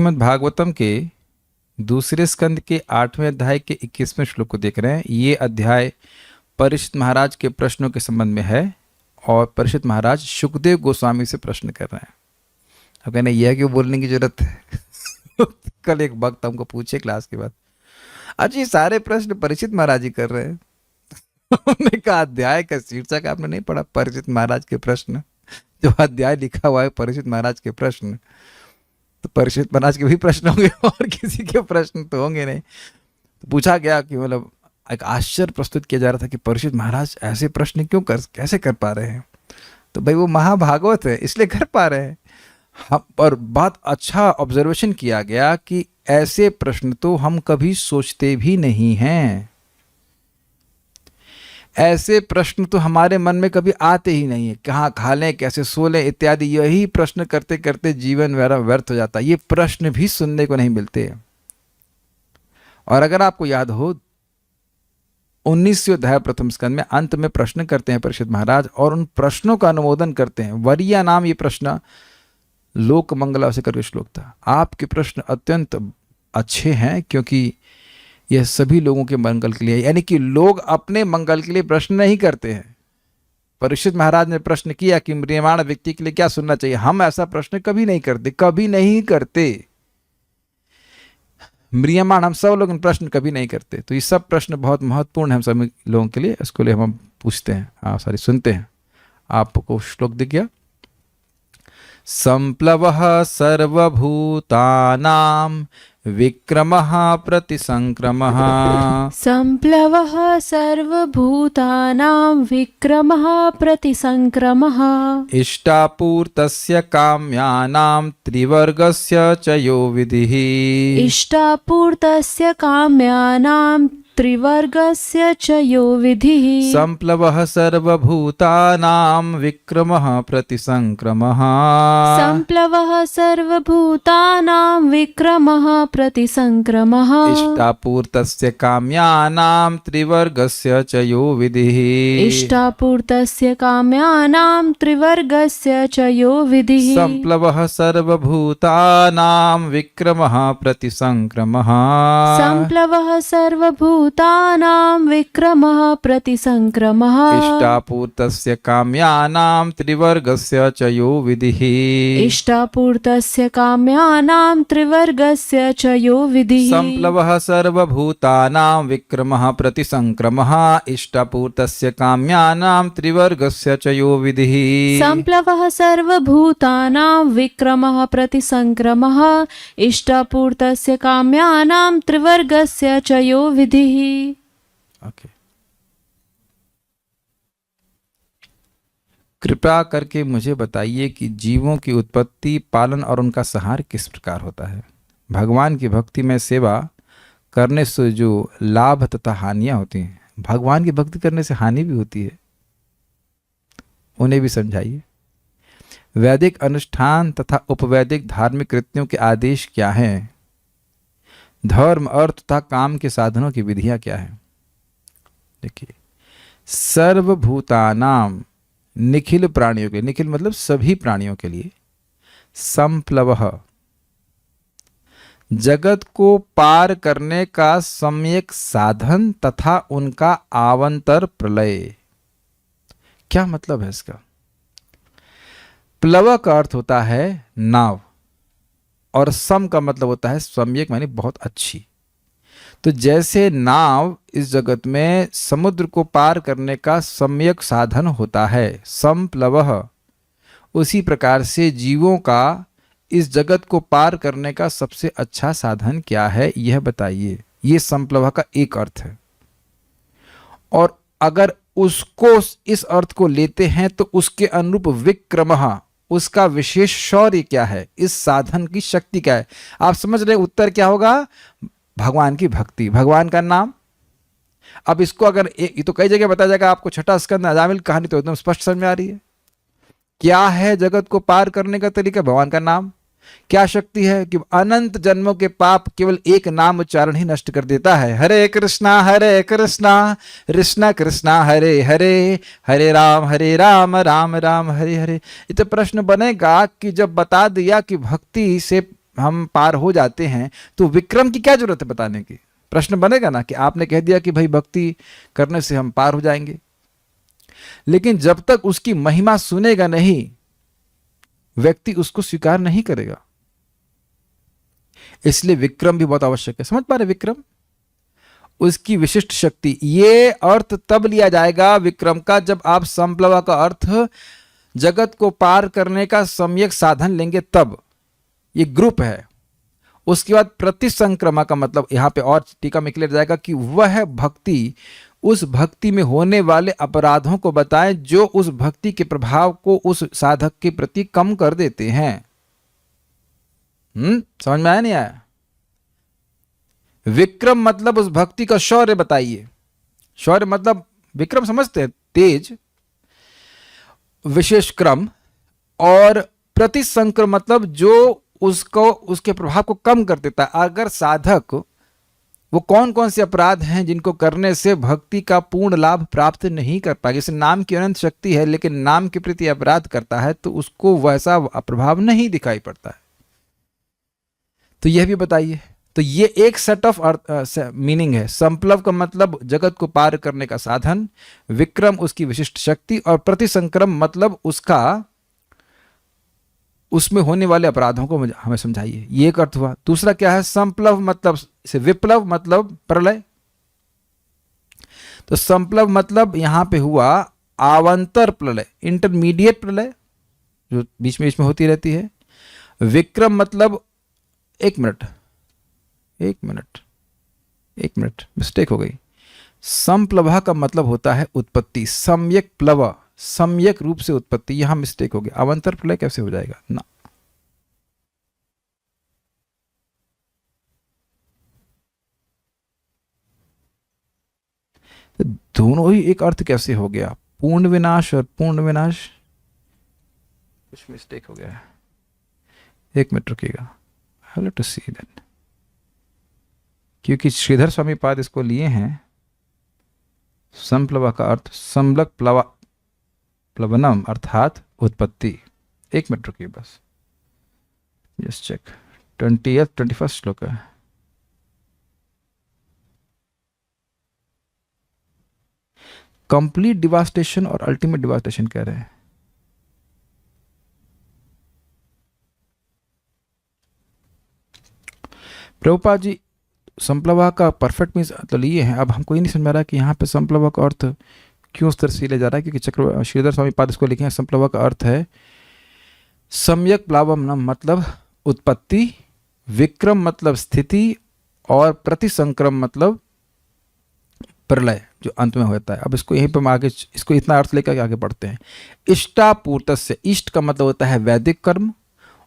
श्रीमद् भागवतम के दूसरे स्कंद के 8वें अध्याय के 21वें श्लोक को देख रहे हैं। ये अध्याय परीक्षित महाराज के प्रश्नों के संबंध में है और परीक्षित महाराज सुखदेव गोस्वामी से प्रश्न कर रहे हैं। अब कहना यह क्यों बोलने की जरूरत है कल एक वक्त हमको पूछे क्लास के बाद, अच्छा ये सारे प्रश्न परीक्षित महाराज ही कर रहे हैं उन्होंने कहा अध्याय का शीर्षक आपने नहीं पढ़ा, परीक्षित महाराज के प्रश्न। जो अध्याय लिखा हुआ है परीक्षित महाराज के प्रश्न, तो परीक्षित महाराज के भी प्रश्न होंगे और किसी के प्रश्न तो होंगे नहीं। तो पूछा गया कि मतलब एक आश्चर्य प्रस्तुत किया जा रहा था कि परीक्षित महाराज ऐसे प्रश्न कैसे कर पा रहे हैं। तो भाई वो महाभागवत है इसलिए कर पा रहे हैं। हम और बहुत अच्छा ऑब्जर्वेशन किया गया कि ऐसे प्रश्न तो हम कभी सोचते भी नहीं हैं, ऐसे प्रश्न तो हमारे मन में कभी आते ही नहीं है। कहाँ खा लें, कैसे सो लें इत्यादि, यही प्रश्न करते करते जीवन व्यर्थ हो जाता है। ये प्रश्न भी सुनने को नहीं मिलते। और अगर आपको याद हो 19वें अध्याय प्रथम स्कंद में अंत में प्रश्न करते हैं परीक्षित महाराज और उन प्रश्नों का अनुमोदन करते हैं। वरिया नाम ये प्रश्न लोक मंगला से करके श्लोक था। आपके प्रश्न अत्यंत अच्छे हैं क्योंकि यह सभी लोगों के मंगल के लिए, यानी कि लोग अपने मंगल के लिए प्रश्न नहीं करते हैं। परीक्षित महाराज ने प्रश्न किया कि म्रियमाण व्यक्ति के लिए क्या सुनना चाहिए। हम ऐसा प्रश्न कभी नहीं करते, कभी नहीं करते। म्रियमाण हम सब लोग प्रश्न कभी नहीं करते। तो ये सब प्रश्न बहुत महत्वपूर्ण है हम सभी लोगों के लिए, इसको लिए हम पूछते हैं, सुनते हैं। आपको श्लोक दिख गया। संप्लवः सर्वभूतानां विक्रमः प्रतिसंक्रमः। संप्लवः सर्वभूतानां विक्रमः प्रतिसंक्रमः। इष्टापूर्तस्य काम्यानां त्रिवर्गस्य च यो विधिः। इष्टापूर्तस्य काम्यानां त्रिवर्गस्य च यो विधिः। संप्लवः सर्वभूतानां विक्रमः प्रतिसंक्रमः। संप्लवः सर्वभूतानां विक्रमः प्रतिसंक्रमः। इष्टापूर्तस्य काम्यानां त्रिवर्गस्य च यो विधिः। इष्टापूर्तस्य काम्यानां त्रिवर्गस्य च यो विधिः। संप्लवः सर्वभूतानां विक्रमः प्रतिसंक्रमः। संप्लवः सर्वभूतानां विक्रमः प्रतिसंक्रमः। इष्टापूर्तस्य काम्यानां त्रिवर्गस्य च यो विधिः। इष्टापूर्तस्य काम्यानां त्रिवर्गस्य च यो विधिः। संप्लवः सर्वभूतानां विक्रमः प्रतिसंक्रमः। इष्टापूर्तस्य काम्यानां त्रिवर्गस्य च यो विधिः। संप्लवः सर्वभूतानां विक्रमः प्रतिसंक्रमः। इष्टापूर्तस्य काम्यानां त्रिवर्गस्य च यो विधिः। ओके। कृपया करके मुझे बताइए कि जीवों की उत्पत्ति, पालन और उनका संहार किस प्रकार होता है। भगवान की भक्ति में सेवा करने से जो लाभ तथा हानियां होती हैं, भगवान की भक्ति करने से हानि भी होती है, उन्हें भी समझाइए। वैदिक अनुष्ठान तथा उपवैदिक धार्मिक कृत्यों के आदेश क्या हैं। धर्म, अर्थ तथा काम के साधनों की विधियां क्या है। देखिए, सर्वभूतानाम निखिल प्राणियों के, निखिल मतलब सभी प्राणियों के लिए, संप्लवः जगत को पार करने का सम्यक साधन तथा उनका आवंतर प्रलय। क्या मतलब है इसका। प्लव का अर्थ होता है नाव और सम का मतलब होता है सम्यक, माने बहुत अच्छी। तो जैसे नाव इस जगत में समुद्र को पार करने का सम्यक साधन होता है, संप्लवः, उसी प्रकार से जीवों का इस जगत को पार करने का सबसे अच्छा साधन क्या है यह बताइए। ये संप्लवः का एक अर्थ है। और अगर उसको, इस अर्थ को लेते हैं तो उसके अनुरूप विक्रमः, उसका विशेष शौर्य क्या है, इस साधन की शक्ति क्या है। आप समझ रहे उत्तर क्या होगा। भगवान की भक्ति, भगवान का नाम। अब इसको अगर ये तो कई जगह बताया जाएगा आपको, छठा स्कंद अजामिल कहानी तो एकदम स्पष्ट समझ में आ रही है। क्या है जगत को पार करने का तरीका, भगवान का नाम। क्या शक्ति है कि अनंत जन्मों के पाप केवल एक नाम उच्चारण ही नष्ट कर देता है। हरे कृष्णा कृष्णा कृष्णा हरे हरे, हरे राम राम राम हरे हरे। ये तो प्रश्न बनेगा कि जब बता दिया कि भक्ति से हम पार हो जाते हैं तो विक्रम की क्या जरूरत है बताने की। प्रश्न बनेगा ना कि आपने कह दिया कि भाई भक्ति करने से हम पार हो जाएंगे, लेकिन जब तक उसकी महिमा सुनेगा नहीं व्यक्ति उसको स्वीकार नहीं करेगा। इसलिए विक्रम भी बहुत आवश्यक है। समझ पा रहे विक्रम, उसकी विशिष्ट शक्ति। ये अर्थ तब लिया जाएगा विक्रम का जब आप संप्लवा का अर्थ जगत को पार करने का सम्यक साधन लेंगे, तब ये ग्रुप है। उसके बाद प्रतिसंक्रमा का मतलब यहां पे और टीका में क्लियर जाएगा कि वह भक्ति उस भक्ति में होने वाले अपराधों को बताएं जो उस भक्ति के प्रभाव को उस साधक के प्रति कम कर देते हैं। समझ में आया नहीं आया? विक्रम मतलब उस भक्ति का शौर्य बताइए। शौर्य मतलब विक्रम समझते हैं तेज, विशेष क्रम, और प्रतिसंक्रम मतलब जो उसको उसके प्रभाव को कम कर देता है। अगर साधक वो कौन कौन से अपराध हैं जिनको करने से भक्ति का पूर्ण लाभ प्राप्त नहीं कर पाएगा, जैसे नाम की अनंत शक्ति है लेकिन नाम के प्रति अपराध करता है तो उसको वैसा प्रभाव नहीं दिखाई पड़ता है, तो यह भी बताइए। तो ये एक सेट ऑफ मीनिंग है। संप्लव का मतलब जगत को पार करने का साधन, विक्रम उसकी विशिष्ट शक्ति, और प्रतिसंक्रम मतलब उसका उसमें होने वाले अपराधों को हमें समझाइए। ये एक अर्थ हुआ। दूसरा क्या है? संप्लव मतलब से विप्लव मतलब प्रलय। तो संप्लव मतलब यहां पे हुआ आवांतर प्रलय, इंटरमीडिएट प्रलय जो बीच में होती रहती है। विक्रम मतलब एक मिनट मिस्टेक हो गई। संप्लवा का मतलब होता है उत्पत्ति, सम्यक प्लव, सम्यक रूप से उत्पत्ति। यहां मिस्टेक हो गया। अवंतर प्रलय कैसे हो जाएगा ना? तो दोनों ही एक अर्थ कैसे हो गया? पूर्ण विनाश और पूर्ण विनाश, कुछ मिस्टेक हो गया है। एक मिनट रुकिएगा, I will to see that, क्योंकि श्रीधर स्वामी पाद इसको लिए हैं। संप्लवा का अर्थ संलक प्लवनम अर्थात उत्पत्ति। एक मिनट रुकिए बस, जस्ट चेक। 21 श्लोक है। कंप्लीट डिवास्टेशन और अल्टीमेट डिवास्टेशन कह रहे हैं। प्रभुपाद जी संप्लवा का परफेक्ट मीन्स तो लिए हैं। अब हमको ये नहीं समझ आ रहा कि यहाँ पे संप्लवा का अर्थ क्यों उस तरह से ले जा रहा है, क्योंकि श्रीधर स्वामी पाद इसको लिखे हैं। संप्लवा का अर्थ है सम्यक प्लावम मतलब उत्पत्ति, विक्रम मतलब स्थिति, और प्रतिसंक्रम मतलब प्रलय जो अंत में होता है। अब इसको यहीं पर आगे इसको इतना अर्थ लेकर आगे बढ़ते हैं। इष्टापूर्तस्य, इष्ट का मतलब होता है वैदिक कर्म,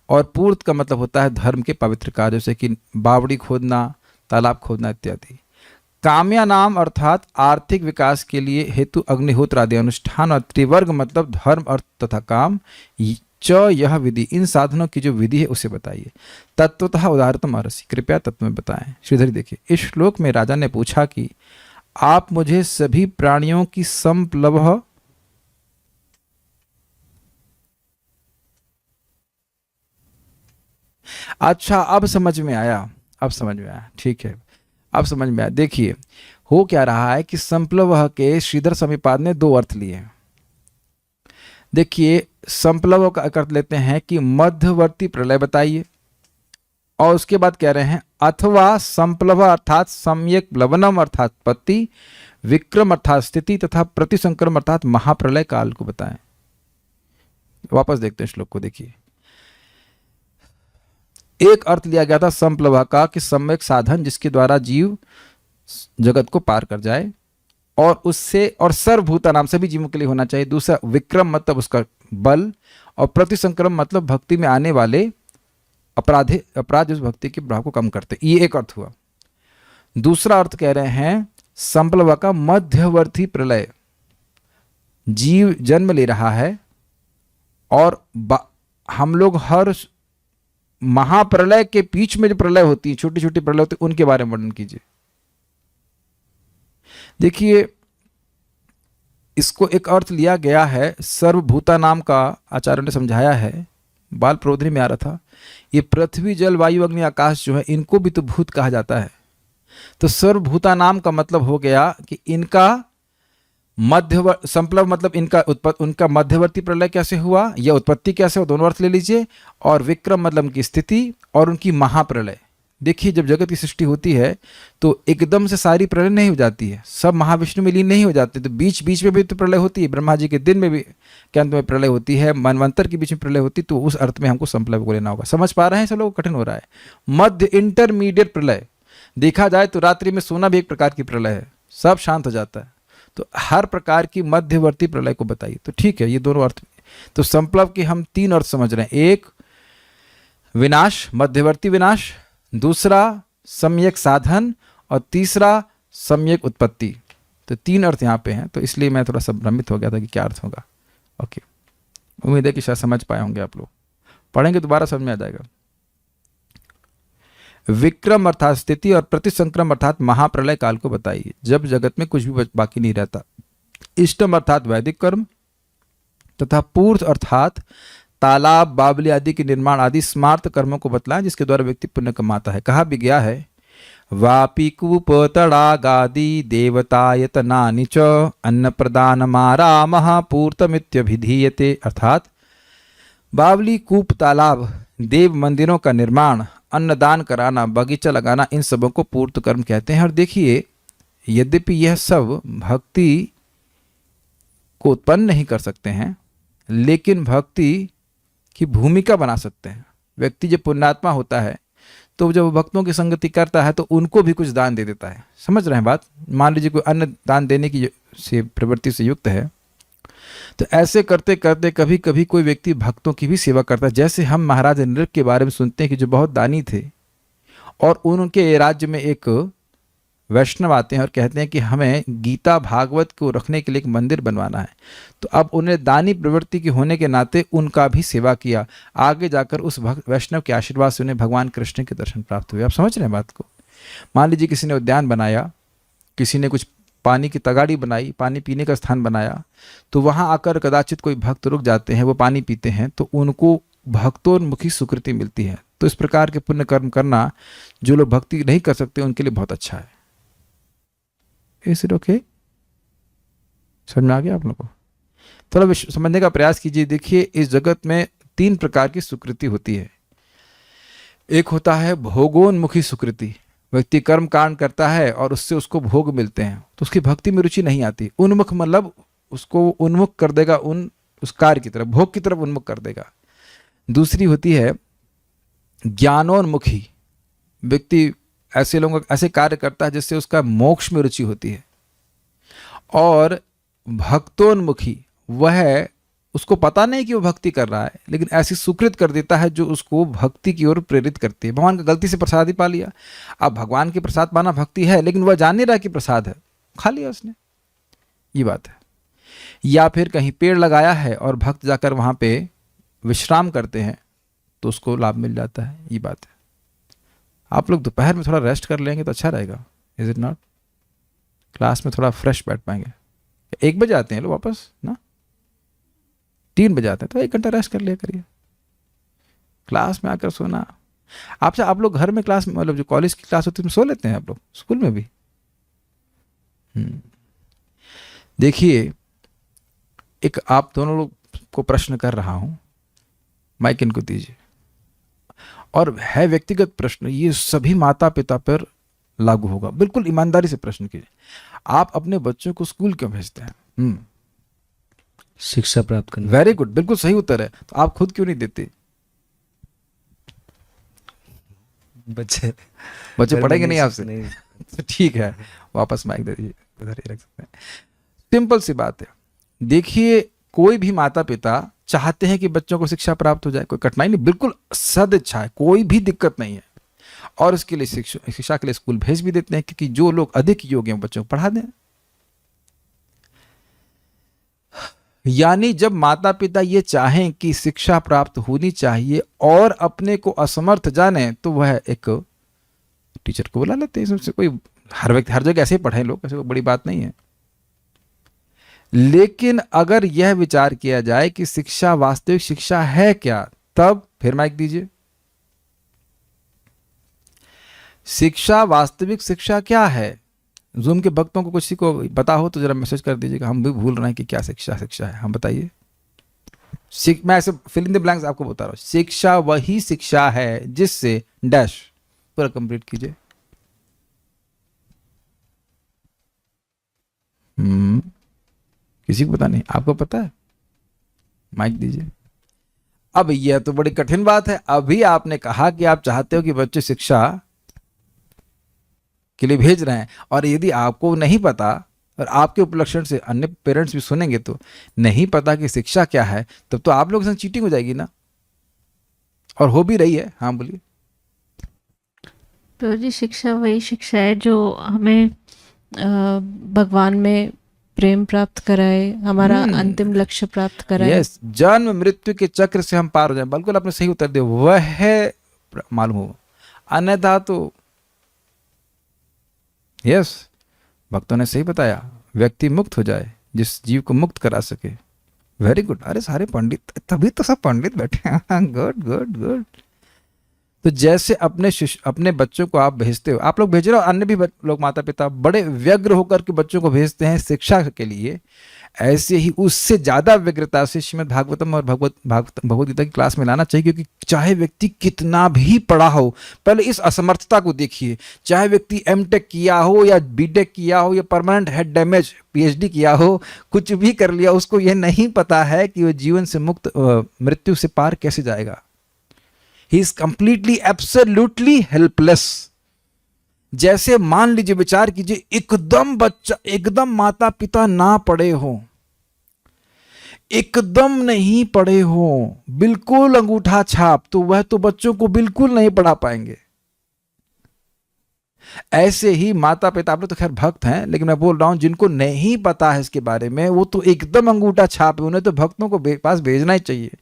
और पूर्त का मतलब होता है धर्म के पवित्र कार्य, जैसे कि बावड़ी खोदना, तालाब खोदना इत्यादि। काम्या नाम अर्थात आर्थिक विकास के लिए हेतु अग्निहोत्र आदि अनुष्ठान, और त्रिवर्ग मतलब धर्म अर्थ तथा काम। यह विधि, इन साधनों की जो विधि है उसे बताइए। तत्वतः उदाहरतम महर्षि, कृपया तत्व में बताएं। श्रीधर देखिए, इस श्लोक में राजा ने पूछा कि आप मुझे सभी प्राणियों की संप्लव अच्छा, अब समझ में आया, ठीक है, अब समझ में आया। देखिए हो क्या रहा है कि संप्लव के श्रीधर स्वामी पाद ने दो अर्थ लिए हैं। देखिए संप्लव का अर्थ लेते हैं कि मध्यवर्ती प्रलय बताइए, और उसके बाद कह रहे हैं अथवा संप्लव अर्थात सम्यक प्लवनम अर्थात उत्पत्ति, विक्रम अर्थात स्थिति, तथा प्रतिसंक्रम अर्थात महाप्रलय काल को बताएं। वापस देखते हैं श्लोक को। देखिए एक अर्थ लिया गया था संप्लवा का कि सम्यक साधन जिसके द्वारा जीव जगत को पार कर जाए, और उससे और सर्वभूता नाम सभी जीवों के लिए होना चाहिए। दूसरा विक्रम मतलब उसका बल, और प्रतिसंक्रम मतलब भक्ति में आने वाले अपराध उस भक्ति के प्रभाव को कम करते। ये एक अर्थ हुआ। दूसरा अर्थ कह रहे हैं संप्लवा का मध्यवर्ती प्रलय, जीव जन्म ले रहा है और हम लोग हर महाप्रलय के बीच में जो प्रलय होती है, छोटी छोटी प्रलय होती है, उनके बारे में वर्णन कीजिए। देखिए इसको एक अर्थ लिया गया है सर्वभूता नाम का, आचार्य ने समझाया है बाल प्रबोधिनी में आ रहा था, ये पृथ्वी जल वायु अग्नि आकाश जो है इनको भी तो भूत कहा जाता है। तो सर्वभूता नाम का मतलब हो गया कि इनका संप्लव मतलब उनका मध्यवर्ती प्रलय कैसे हुआ या उत्पत्ति कैसे हो, दोनों अर्थ ले लीजिए। और विक्रम मतलब उनकी स्थिति और उनकी महाप्रलय। देखिए जब जगत की सृष्टि होती है तो एकदम से सारी प्रलय नहीं हो जाती है, सब महाविष्णु में लीन नहीं हो जाते, तो बीच बीच में भी तो प्रलय होती है। ब्रह्मा जी के दिन में भी के अंत में प्रलय होती है, मनवंतर के बीच में प्रलय होती है, तो उस अर्थ में हमको संप्लव को लेना होगा। समझ पा रहे हैं सब लोग? कठिन हो रहा है। मध्य इंटरमीडिएट प्रलय, देखा जाए तो रात्रि में सोना भी एक प्रकार की प्रलय है, सब शांत हो जाता है, तो हर प्रकार की मध्यवर्ती प्रलय को बताइए। तो ठीक है, ये दोनों अर्थ। तो संप्लव के हम 3 अर्थ समझ रहे हैं, एक विनाश, मध्यवर्ती विनाश, दूसरा सम्यक साधन, और तीसरा सम्यक उत्पत्ति। तो 3 अर्थ यहाँ पे हैं, तो इसलिए मैं थोड़ा सा भ्रमित हो गया था कि क्या अर्थ होगा। ओके, उम्मीद है कि शायद समझ पाए होंगे आप लोग, पढ़ेंगे दोबारा समझ में आ जाएगा। विक्रम अर्थात स्थिति और प्रतिसंक्रम अर्थात महाप्रलय काल को बताइए, जब जगत में कुछ भी बाकी नहीं रहता। इष्टम अर्थात वैदिक कर्म तथा पूर्थ अर्थात तालाब बावली आदि के निर्माण आदि स्मार्त कर्मों को बतलाएं जिसके द्वारा व्यक्ति पुण्य कमाता है। कहा भी गया है, वापी कूप तड़ागादि देवतायतनानि च अन्न प्रदान मारामः पूर्तमित्यभिधीयते। अर्थात बावली, कूप, तालाब, देव मंदिरों का निर्माण, अन्नदान कराना, बगीचा लगाना, इन सबों को पूर्त कर्म कहते हैं। और देखिए, यद्यपि यह सब भक्ति को उत्पन्न नहीं कर सकते हैं, लेकिन भक्ति की भूमिका बना सकते हैं। व्यक्ति जब पुण्यात्मा होता है तो जब भक्तों की संगति करता है तो उनको भी कुछ दान दे देता है। समझ रहे हैं बात? मान लीजिए कोई अन्न दान देने की से प्रवृत्ति से युक्त है, तो ऐसे करते करते कभी कभी कोई व्यक्ति भक्तों की भी सेवा करता है। जैसे हम महाराज नृप के बारे में सुनते हैं कि जो बहुत दानी थे, और उनके राज्य में एक वैष्णव आते हैं और कहते हैं कि हमें गीता भागवत को रखने के लिए एक मंदिर बनवाना है। तो अब उन्हें दानी प्रवृत्ति के होने के नाते उनका भी सेवा किया। आगे जाकर उस वैष्णव के आशीर्वाद से उन्हें भगवान कृष्ण के दर्शन प्राप्त हुए। आप समझ रहे हैं बात को? मान लीजिए किसी ने उद्यान बनाया, किसी ने कुछ पानी की तगाड़ी बनाई, पानी पीने का स्थान बनाया, तो वहाँ आकर कदाचित कोई भक्त रुक जाते हैं, वो पानी पीते हैं, तो उनको भक्तोन्मुखी सुकृति मिलती है। तो इस प्रकार के पुण्य कर्म करना जो लोग भक्ति नहीं कर सकते उनके लिए बहुत अच्छा है। Is it okay? समझ में आ गया आप लोगों को? थोड़ा समझने का प्रयास कीजिए। देखिए, इस जगत में 3 प्रकार की सुकृति होती है। एक होता है भोगोन्मुखी सुकृति, व्यक्ति कर्म कांड करता है और उससे उसको भोग मिलते हैं, तो उसकी भक्ति में रुचि नहीं आती। उन्मुख मतलब उसको उन्मुख कर देगा उस कार्य की तरफ, भोग की तरफ उन्मुख कर देगा। दूसरी होती है ज्ञानोन्मुखी, व्यक्ति ऐसे लोगों ऐसे कार्य करता है जिससे उसका मोक्ष में रुचि होती है। और भक्तोन्मुखी, वह उसको पता नहीं कि वो भक्ति कर रहा है, लेकिन ऐसी सुकृत कर देता है जो उसको भक्ति की ओर प्रेरित करती है। भगवान का गलती से प्रसाद ही पा लिया। अब भगवान के प्रसाद पाना भक्ति है, लेकिन वह जान नहीं रहा कि प्रसाद है, खा लिया उसने, ये बात है। या फिर कहीं पेड़ लगाया है और भक्त जाकर वहाँ पे विश्राम करते हैं तो उसको लाभ मिल जाता है, ये बात है। आप लोग दोपहर में थोड़ा रेस्ट कर लेंगे तो अच्छा रहेगा, इज इट नॉट? क्लास में थोड़ा फ्रेश बैठ पाएंगे। 1 बजे आते हैं लोग वापस ना, 3 बजे आते हैं, तो 1 घंटा रेस्ट कर लिया करिए। क्लास में आकर सोना, आप लोग घर में क्लास में, मतलब जो कॉलेज की क्लास होती है उसमें सो लेते हैं आप लोग, स्कूल में भी? देखिए, एक आप दोनों लोग को प्रश्न कर रहा हूं, माइक इनको दीजिए, और है व्यक्तिगत प्रश्न, ये सभी माता पिता पर लागू होगा। बिल्कुल ईमानदारी से प्रश्न कीजिए, आप अपने बच्चों को स्कूल क्यों भेजते हैं? शिक्षा प्राप्त करना। वेरी गुड, बिल्कुल सही उत्तर है। तो आप खुद क्यों नहीं देते? बच्चे पढ़ेंगे नहीं आपसे? नहीं। तो ठीक है, वापस माइक दे दीजिए, उधर ही रख सकते हैं। सिंपल सी बात है। देखिए, कोई भी माता पिता चाहते हैं कि बच्चों को शिक्षा प्राप्त हो जाए, कोई कठिनाई नहीं, बिल्कुल सदिच्छा है, कोई भी दिक्कत नहीं है। और इसके लिए शिक्षा के लिए स्कूल भेज भी देते हैं, क्योंकि जो लोग अधिक योग्य हैं बच्चों को पढ़ा दें। यानी जब माता पिता ये चाहें कि शिक्षा प्राप्त होनी चाहिए और अपने को असमर्थ जाने, तो वह एक टीचर को बुला लेते हैं। इसमें कोई हर जगह ऐसे ही पढ़े लोग, ऐसे कोई बड़ी बात नहीं है। लेकिन अगर यह विचार किया जाए कि शिक्षा वास्तविक शिक्षा है क्या, तब फिर माइक दीजिए। शिक्षा, वास्तविक शिक्षा क्या है? जूम के भक्तों को किसी को पता हो तो जरा मैसेज कर दीजिएगा, हम भी भूल रहे हैं कि क्या शिक्षा शिक्षा है, हम बताइए। मैं ऐसे फिल इन द ब्लैंक्स आपको बता रहा हूं। शिक्षा वही शिक्षा है जिससे डैश पूरा कंप्लीट कीजिए। किसी को पता नहीं, आपको पता है? माइक दीजिए। अब यह तो बड़ी कठिन बात है। अभी आपने कहा कि आप चाहते हो कि बच्चे शिक्षा के लिए भेज रहे हैं, और यदि आपको नहीं पता और आपके उपलक्षण से अन्य पेरेंट्स भी सुनेंगे तो नहीं पता कि शिक्षा क्या है, तब तो आप लोगों के साथ चीटिंग हो जाएगी ना, और हो भी रही है। हाँ बोलिए। तो जी शिक्षा वही शिक्षा है जो हमें भगवान में प्रेम प्राप्त कराए, हमारा अंतिम लक्ष्य प्राप्त कराए। यस, जन्म मृत्यु के चक्र से हम पार हो जाए। बिल्कुल आपने सही उत्तर दिया, वह है मालूम हो, अन्यथा तो यस, भक्तों ने सही बताया, व्यक्ति मुक्त हो जाए जिस जीव को मुक्त करा सके। Very good. अरे सारे पंडित, तभी तो सब पंडित बैठे हैं। Good good good. तो जैसे अपने बच्चों को आप भेजते हो, आप लोग भेज रहे हो, अन्य भी लोग माता पिता बड़े व्यग्र होकर के बच्चों को भेजते हैं शिक्षा के लिए, ऐसे ही उससे ज्यादा व्यग्रता से श्रीमद् भागवतम और भगवद गीता की क्लास में लाना चाहिए। क्योंकि चाहे व्यक्ति कितना भी पढ़ा हो, पहले इस असमर्थता को देखिए। चाहे व्यक्ति एमटेक किया हो या बीटेक किया हो या परमानेंट हेड डैमेज पीएचडी किया हो, कुछ भी कर लिया, उसको यह नहीं पता है कि वह जीवन से मुक्त, मृत्यु से पार कैसे जाएगा। He is completely absolutely helpless. जैसे मान लीजिए, विचार कीजिए, एकदम बच्चा, एकदम माता पिता ना पढ़े हो, एकदम नहीं पढ़े हो, बिल्कुल अंगूठा छाप, तो वह तो बच्चों को बिल्कुल नहीं पढ़ा पाएंगे। ऐसे ही माता पिता, आप लोग तो खैर भक्त हैं, लेकिन मैं बोल रहा हूं जिनको नहीं पता है इसके बारे में, वो तो एकदम अंगूठा छाप है। उन्हें तो भक्तों को पास भेजना ही चाहिए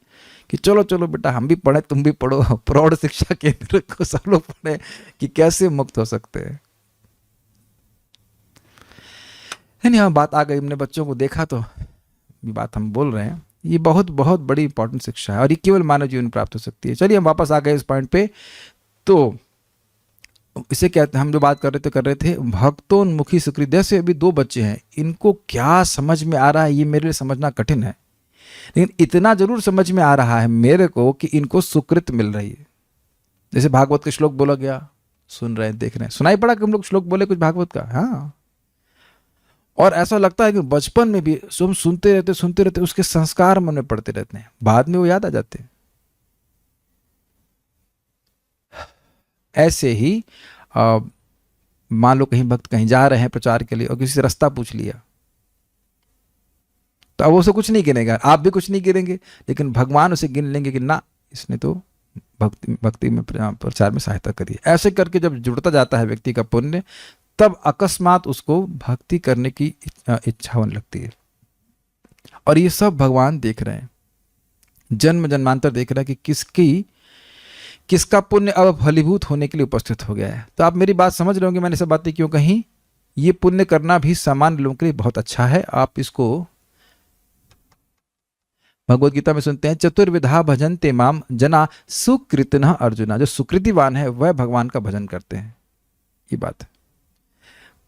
कि चलो चलो बेटा, हम भी पढ़े, तुम भी पढ़ो, प्रौढ़ शिक्षा केंद्र को सब लोग पढ़े कि कैसे मुक्त हो सकते हैं। यहाँ बात आ गई, हमने बच्चों को देखा तो ये बात हम बोल रहे हैं, ये बहुत बहुत बड़ी इंपॉर्टेंट शिक्षा है और ये केवल मानव जीवन में प्राप्त हो सकती है। चलिए हम वापस आ गए इस पॉइंट पे। तो इसे कहते हैं, हम जो बात कर रहे थे भक्तोन्मुखी सुकृत। जैसे अभी 2 बच्चे हैं, इनको क्या समझ में आ रहा है ये मेरे लिए समझना कठिन है, लेकिन इतना जरूर समझ में आ रहा है मेरे को कि इनको सुकृत मिल रही है। जैसे भागवत का श्लोक बोला गया, सुन रहे हैं, देख रहे हैं, सुनाई पड़ा कि हम लोग श्लोक बोले कुछ भागवत का। हाँ, और ऐसा लगता है कि बचपन में भी हम सुनते रहते, उसके संस्कार मन में पड़ते रहते हैं, बाद में वो याद आ जाते हैं। ऐसे ही मान लो कहीं भक्त कहीं जा रहे हैं प्रचार के लिए और किसी से रास्ता पूछ लिया, तो अब उसे कुछ नहीं गिनेगा, आप भी कुछ नहीं गिनेंगे, लेकिन भगवान उसे गिन लेंगे कि ना, इसने तो भक्ति में प्रचार में सहायता करी। ऐसे करके जब जुड़ता जाता है व्यक्ति का पुण्य, तब अकस्मात उसको भक्ति करने की इच्छा होने लगती है। और ये सब भगवान देख रहे हैं, जन्म जन्मांतर देख रहे हैं कि किसका पुण्य अब फलीभूत होने के लिए उपस्थित हो गया है। तो आप मेरी बात समझ रहे होंगे मैंने सब बातें क्यों कही। ये पुण्य करना भी सामान्य लोगों के लिए बहुत अच्छा है। आप इसको भगवद गीता में सुनते हैं, चतुर्विधा भजन्ते माम जना सुकृतिनः अर्जुना। जो सुकृतिवान है वह भगवान का भजन करते हैं, ये बात है।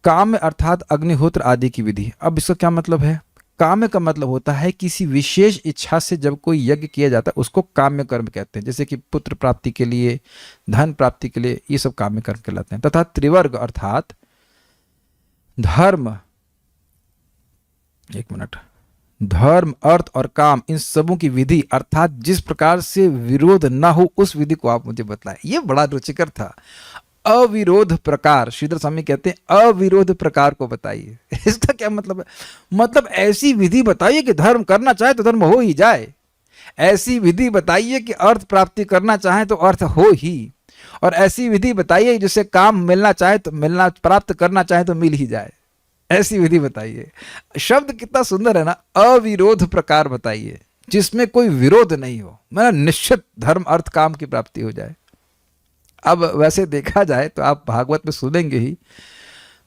काम्य अर्थात अग्निहोत्र आदि की विधि। अब इसका क्या मतलब है? काम्य का मतलब होता है किसी विशेष इच्छा से जब कोई यज्ञ किया जाता है उसको काम्य कर्म कहते हैं। जैसे कि पुत्र प्राप्ति के लिए, धन प्राप्ति के लिए, ये सब काम्य कर्म कहलाते हैं। तथा त्रिवर्ग अर्थात धर्म, एक मिनट, धर्म, अर्थ और काम, इन सबों की विधि अर्थात जिस प्रकार से विरोध ना हो उस विधि को आप मुझे बतलाएं। ये बड़ा रुचिकर था। अविरोध प्रकार, श्रीधर स्वामी कहते हैं अविरोध प्रकार को बताइए। इसका क्या मतलब है? मतलब ऐसी विधि बताइए कि धर्म करना चाहे तो धर्म हो ही जाए, ऐसी विधि बताइए कि अर्थ प्राप्ति करना चाहे तो अर्थ हो ही, और ऐसी विधि बताइए जिससे काम मिलना चाहे तो मिलना, प्राप्त करना चाहे तो मिल ही जाए, ऐसी विधि बताइए। शब्द कितना सुंदर है ना, अविरोध प्रकार बताइए जिसमें कोई विरोध नहीं हो, मतलब निश्चित धर्म अर्थ काम की प्राप्ति हो जाए। अब वैसे देखा जाए तो आप भागवत में सुनेंगे ही,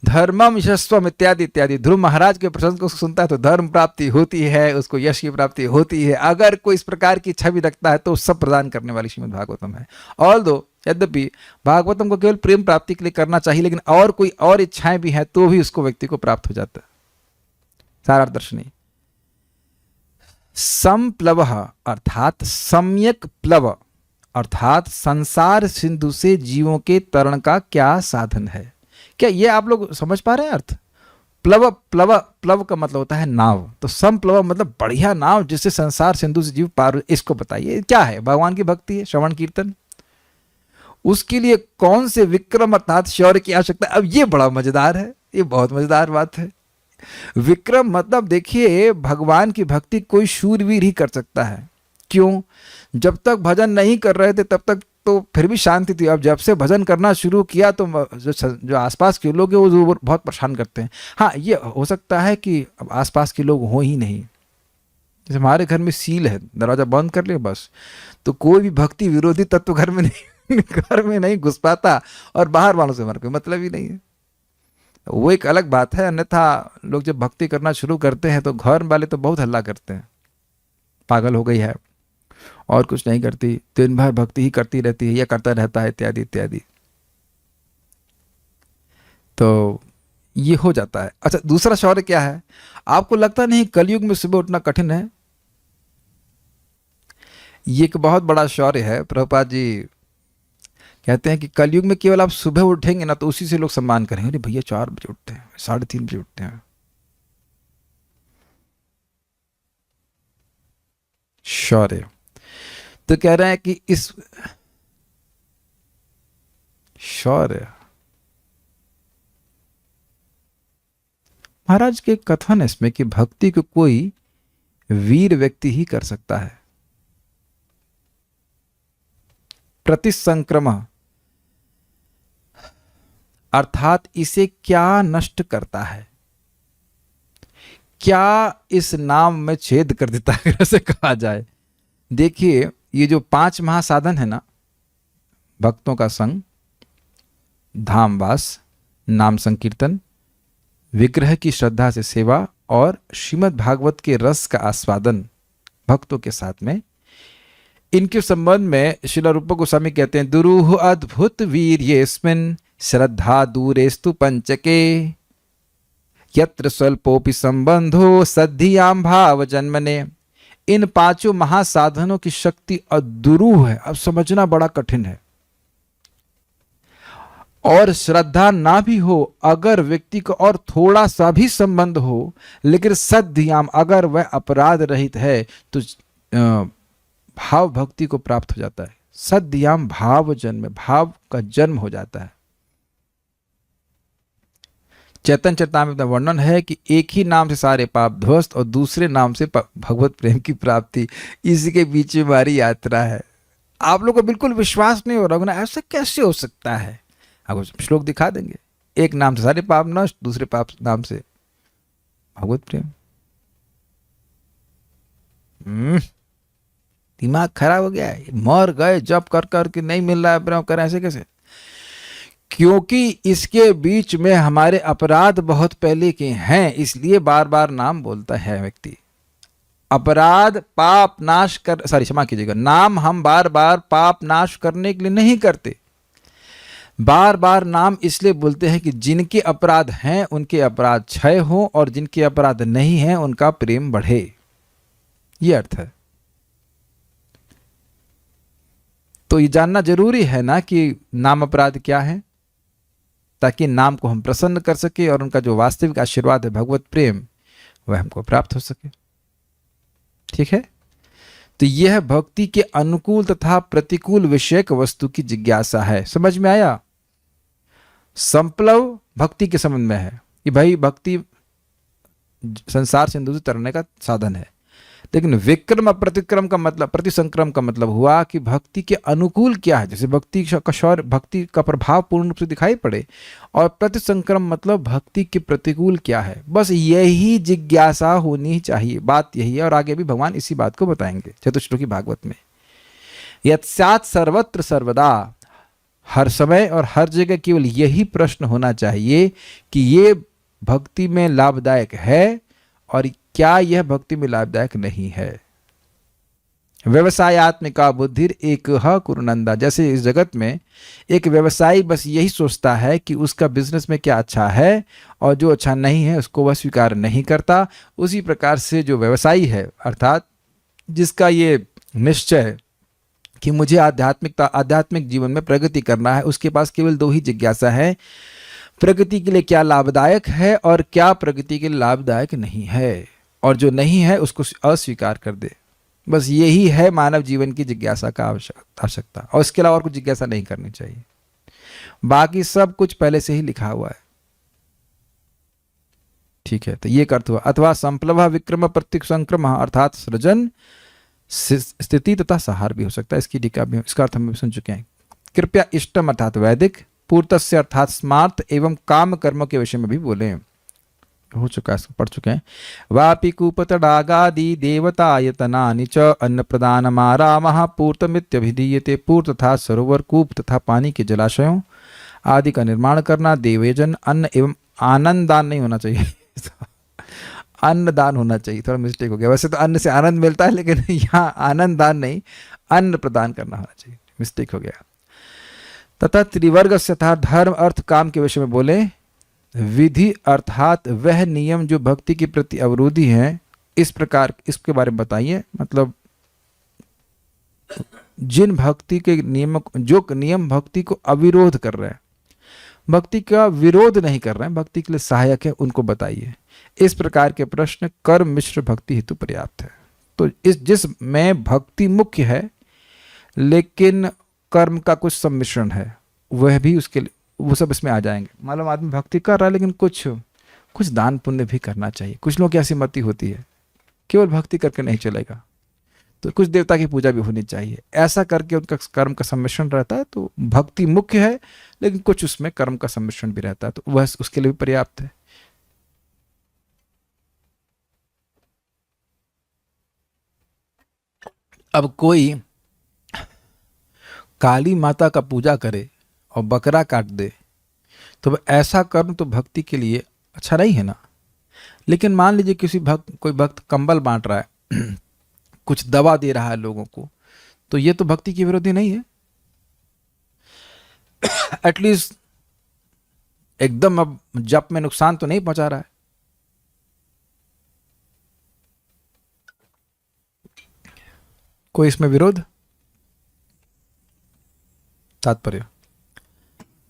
धर्मम यशस्वम इत्यादि इत्यादि। ध्रुव महाराज के प्रसंग को सुनता है तो धर्म प्राप्ति होती है, उसको यश की प्राप्ति होती है। अगर कोई इस प्रकार की छवि रखता है तो सब प्रदान करने वाली श्रीमद् भागवतम है। और दो यद्यपि भागवतम को केवल प्रेम प्राप्ति के लिए करना चाहिए, लेकिन और कोई और इच्छाएं भी हैं तो भी उसको व्यक्ति को प्राप्त हो जाता है। सारार्थ दर्शनी संप्लव अर्थात सम्यक प्लव अर्थात संसार सिंधु से जीवों के तरण का क्या साधन है। क्या ये आप लोग समझ पा रहे हैं अर्थ? प्लव प्लव प्लव का मतलब होता है नाव, तो संप्लव मतलब बढ़िया नाव जिससे संसार सिंधु से जीव पार। इसको बताइए क्या है? भगवान की भक्ति है, श्रवण कीर्तन। उसके लिए कौन से विक्रम अर्थात शौर्य की आवश्यकता है? अब ये बड़ा मजेदार है, ये बहुत मजेदार बात है। विक्रम मतलब देखिए, भगवान की भक्ति कोई शूरवीर ही कर सकता है। क्यों? जब तक भजन नहीं कर रहे थे तब तक तो फिर भी शांति थी। अब जब से भजन करना शुरू किया तो जो आसपास के लोग हैं वो बहुत परेशान करते हैं। हाँ, ये हो सकता है कि अब आसपास के लोग हो ही नहीं। जैसे हमारे घर में सील है, दरवाजा बंद कर लिया बस, तो कोई भी भक्ति विरोधी तत्व घर में नहीं घुस पाता, और बाहर वालों से हमारा कोई मतलब ही नहीं है। वो एक अलग बात है। अन्यथा लोग जब भक्ति करना शुरू करते हैं तो घर वाले तो बहुत हल्ला करते हैं, पागल हो गई है और कुछ नहीं करती, दिन भर भक्ति ही करती रहती है, या करता रहता है, इत्यादि इत्यादि। तो ये हो जाता है। अच्छा, दूसरा शौर्य क्या है? आपको लगता नहीं कलयुग में सुबह उठना कठिन है? ये एक बहुत बड़ा शौर्य है। प्रभुपाद जी कहते हैं कि कलयुग में केवल आप सुबह उठेंगे ना तो उसी से लोग सम्मान करेंगे। अरे भैया 4 बजे उठते हैं, 3:30 बजे उठते हैं। शौर्य तो कह रहे हैं कि इस शौर्य महाराज के कथन है इसमें कि भक्ति को कोई वीर व्यक्ति ही कर सकता है। प्रतिसंक्रम अर्थात इसे क्या नष्ट करता है, क्या इस नाम में छेद कर देता है, ऐसे कहा जाए। देखिए, ये जो 5 महासाधन है ना, भक्तों का संग, धामवास, नाम संकीर्तन, विग्रह की श्रद्धा से सेवा और श्रीमद् भागवत के रस का आस्वादन भक्तों के साथ में, इनके संबंध में श्रील रूप गोस्वामी कहते हैं, दुरूह अद्भुत वीर्येस्मिन् श्रद्धा दूरेस्तु पंचके यत्र स्वल्पोपि संबंधो सद्धियाम भाव जन्मने। इन 5 महासाधनों की शक्ति अदुरूह है। अब समझना बड़ा कठिन है। और श्रद्धा ना भी हो, अगर व्यक्ति को और थोड़ा सा भी संबंध हो, लेकिन सद्धियाम अगर वह अपराध रहित है तो भाव भक्ति को प्राप्त हो जाता है। सद्धियाम भाव जन्म, भाव का जन्म हो जाता है। चैतन्य चरितामृत में वर्णन है कि एक ही नाम से सारे पाप ध्वस्त और दूसरे नाम से भगवत प्रेम की प्राप्ति, इसी के बीच में हमारी यात्रा है। आप लोग को बिल्कुल विश्वास नहीं हो रहा होगा ना, ऐसा कैसे हो सकता है? आपको श्लोक दिखा देंगे। एक नाम से सारे पाप नष्ट, दूसरे पाप नाम से भगवत प्रेम। दिमाग खराब हो गया है, मर गए जब कर कर के नहीं मिल रहा है प्रेम, कर ऐसे कैसे? क्योंकि इसके बीच में हमारे अपराध बहुत पहले के हैं, इसलिए बार बार नाम बोलता है व्यक्ति। अपराध पाप नाश कर, क्षमा कीजिएगा, नाम हम बार बार पाप नाश करने के लिए नहीं करते। बार बार नाम इसलिए बोलते हैं कि जिनके अपराध हैं उनके अपराध क्षय हो और जिनके अपराध नहीं हैं उनका प्रेम बढ़े। ये अर्थ है। तो ये जानना जरूरी है ना कि नाम अपराध क्या है, ताकि नाम को हम प्रसन्न कर सके और उनका जो वास्तविक आशीर्वाद है भगवत प्रेम वह हमको प्राप्त हो सके। ठीक है। तो यह भक्ति के अनुकूल तथा प्रतिकूल विषयक वस्तु की जिज्ञासा है। समझ में आया? संप्लव भक्ति के संबंध में है कि भाई भक्ति संसार सिंधु से तरने का साधन है, लेकिन विक्रम प्रतिक्रम का मतलब, प्रतिसंक्रम का मतलब हुआ कि भक्ति के अनुकूल क्या है। जैसे भक्ति का शौर्य, भक्ति का प्रभाव पूर्ण रूप से दिखाई पड़े, और प्रतिसंक्रम मतलब भक्ति के प्रतिकूल क्या है। बस यही जिज्ञासा होनी चाहिए। बात यही है, और आगे भी भगवान इसी बात को बताएंगे चतुश्लोकी भागवत में। यत्स्यात् सर्वत्र सर्वदा हर समय और हर जगह केवल यही प्रश्न होना चाहिए कि ये भक्ति में लाभदायक है और क्या यह भक्ति में लाभदायक नहीं है। व्यवसायत्मिका बुद्धिर एक कुरुनंदा, जैसे इस जगत में एक व्यवसायी बस यही सोचता है कि उसका बिजनेस में क्या अच्छा है और जो अच्छा नहीं है उसको वह स्वीकार नहीं करता, उसी प्रकार से जो व्यवसायी है अर्थात जिसका ये निश्चय है कि मुझे आध्यात्मिक जीवन में प्रगति करना है, उसके पास केवल दो ही जिज्ञासा है, प्रगति के लिए क्या लाभदायक है और क्या प्रगति के लिए लाभदायक नहीं है, और जो नहीं है उसको अस्वीकार कर दे। बस यही है मानव जीवन की जिज्ञासा का आवश्यकता, और इसके अलावा और कुछ जिज्ञासा नहीं करनी चाहिए। बाकी सब कुछ पहले से ही लिखा हुआ है। ठीक है, तो ये अर्थ हुआ। अथवा संप्लव विक्रम प्रत्येक संक्रम अर्थात सृजन स्थिति तथा सहार भी हो सकता है। इसकी टीका भी, इसका अर्थ हम सुन चुके हैं। कृपया इष्टम अर्थात वैदिक, पूर्तस्य अर्थात स्मार्थ एवं काम कर्मों के विषय में भी बोले, हो चुका है, पढ़ चुके हैं। वापि कूपतडागादि देवतायतनानि च अन्न प्रदानमारामः पूर्तमित्यभिधीयते। पूर्त तथा सरोवर, कूप तथा पानी के जलाशयों आदि का निर्माण करना, देवयजन, अन्न एवं आनंद दान नहीं होना चाहिए अन्न दान होना चाहिए, थोड़ा मिस्टेक हो गया। वैसे तो अन्न से आनंद मिलता है, लेकिन यहाँ आनंद दान नहीं, अन्न प्रदान करना होना चाहिए, मिस्टेक हो गया। तथा त्रिवर्ग से था धर्म अर्थ काम के विषय में बोले। विधि अर्थात वह नियम जो भक्ति के प्रति अवरोधी हैं, इस प्रकार इसके बारे में बताइए। मतलब जिन भक्ति के नियम, जो नियम भक्ति को अविरोध कर रहे हैं, भक्ति का विरोध नहीं कर रहे हैं, भक्ति के लिए सहायक है, उनको बताइए। इस प्रकार के प्रश्न कर्म मिश्र भक्ति हेतु पर्याप्त है। तो इस जिसमें भक्ति मुख्य है लेकिन कर्म का कुछ सम्मिश्रण है, वह भी उसके लिए, वो सब इसमें आ जाएंगे। मालूम आदमी भक्ति कर रहा है लेकिन कुछ दान पुण्य भी करना चाहिए। कुछ लोग की ऐसी मति होती है, केवल भक्ति करके नहीं चलेगा, तो कुछ देवता की पूजा भी होनी चाहिए। ऐसा करके उनका कर्म का सम्मिश्रण रहता है, तो भक्ति मुख्य है लेकिन कुछ उसमें कर्म का सम्मिश्रण भी रहता है, तो वह उसके लिए भी पर्याप्त है। अब कोई काली माता का पूजा करे और बकरा काट दे, तो ऐसा कर्म तो भक्ति के लिए अच्छा नहीं है ना। लेकिन मान लीजिए कोई भक्त कंबल बांट रहा है कुछ दवा दे रहा है लोगों को, तो ये तो भक्ति के विरोधी नहीं है। एटलीस्ट एकदम अब जप में नुकसान तो नहीं पहुंचा रहा है। कोई इसमें विरोध? तात्पर्य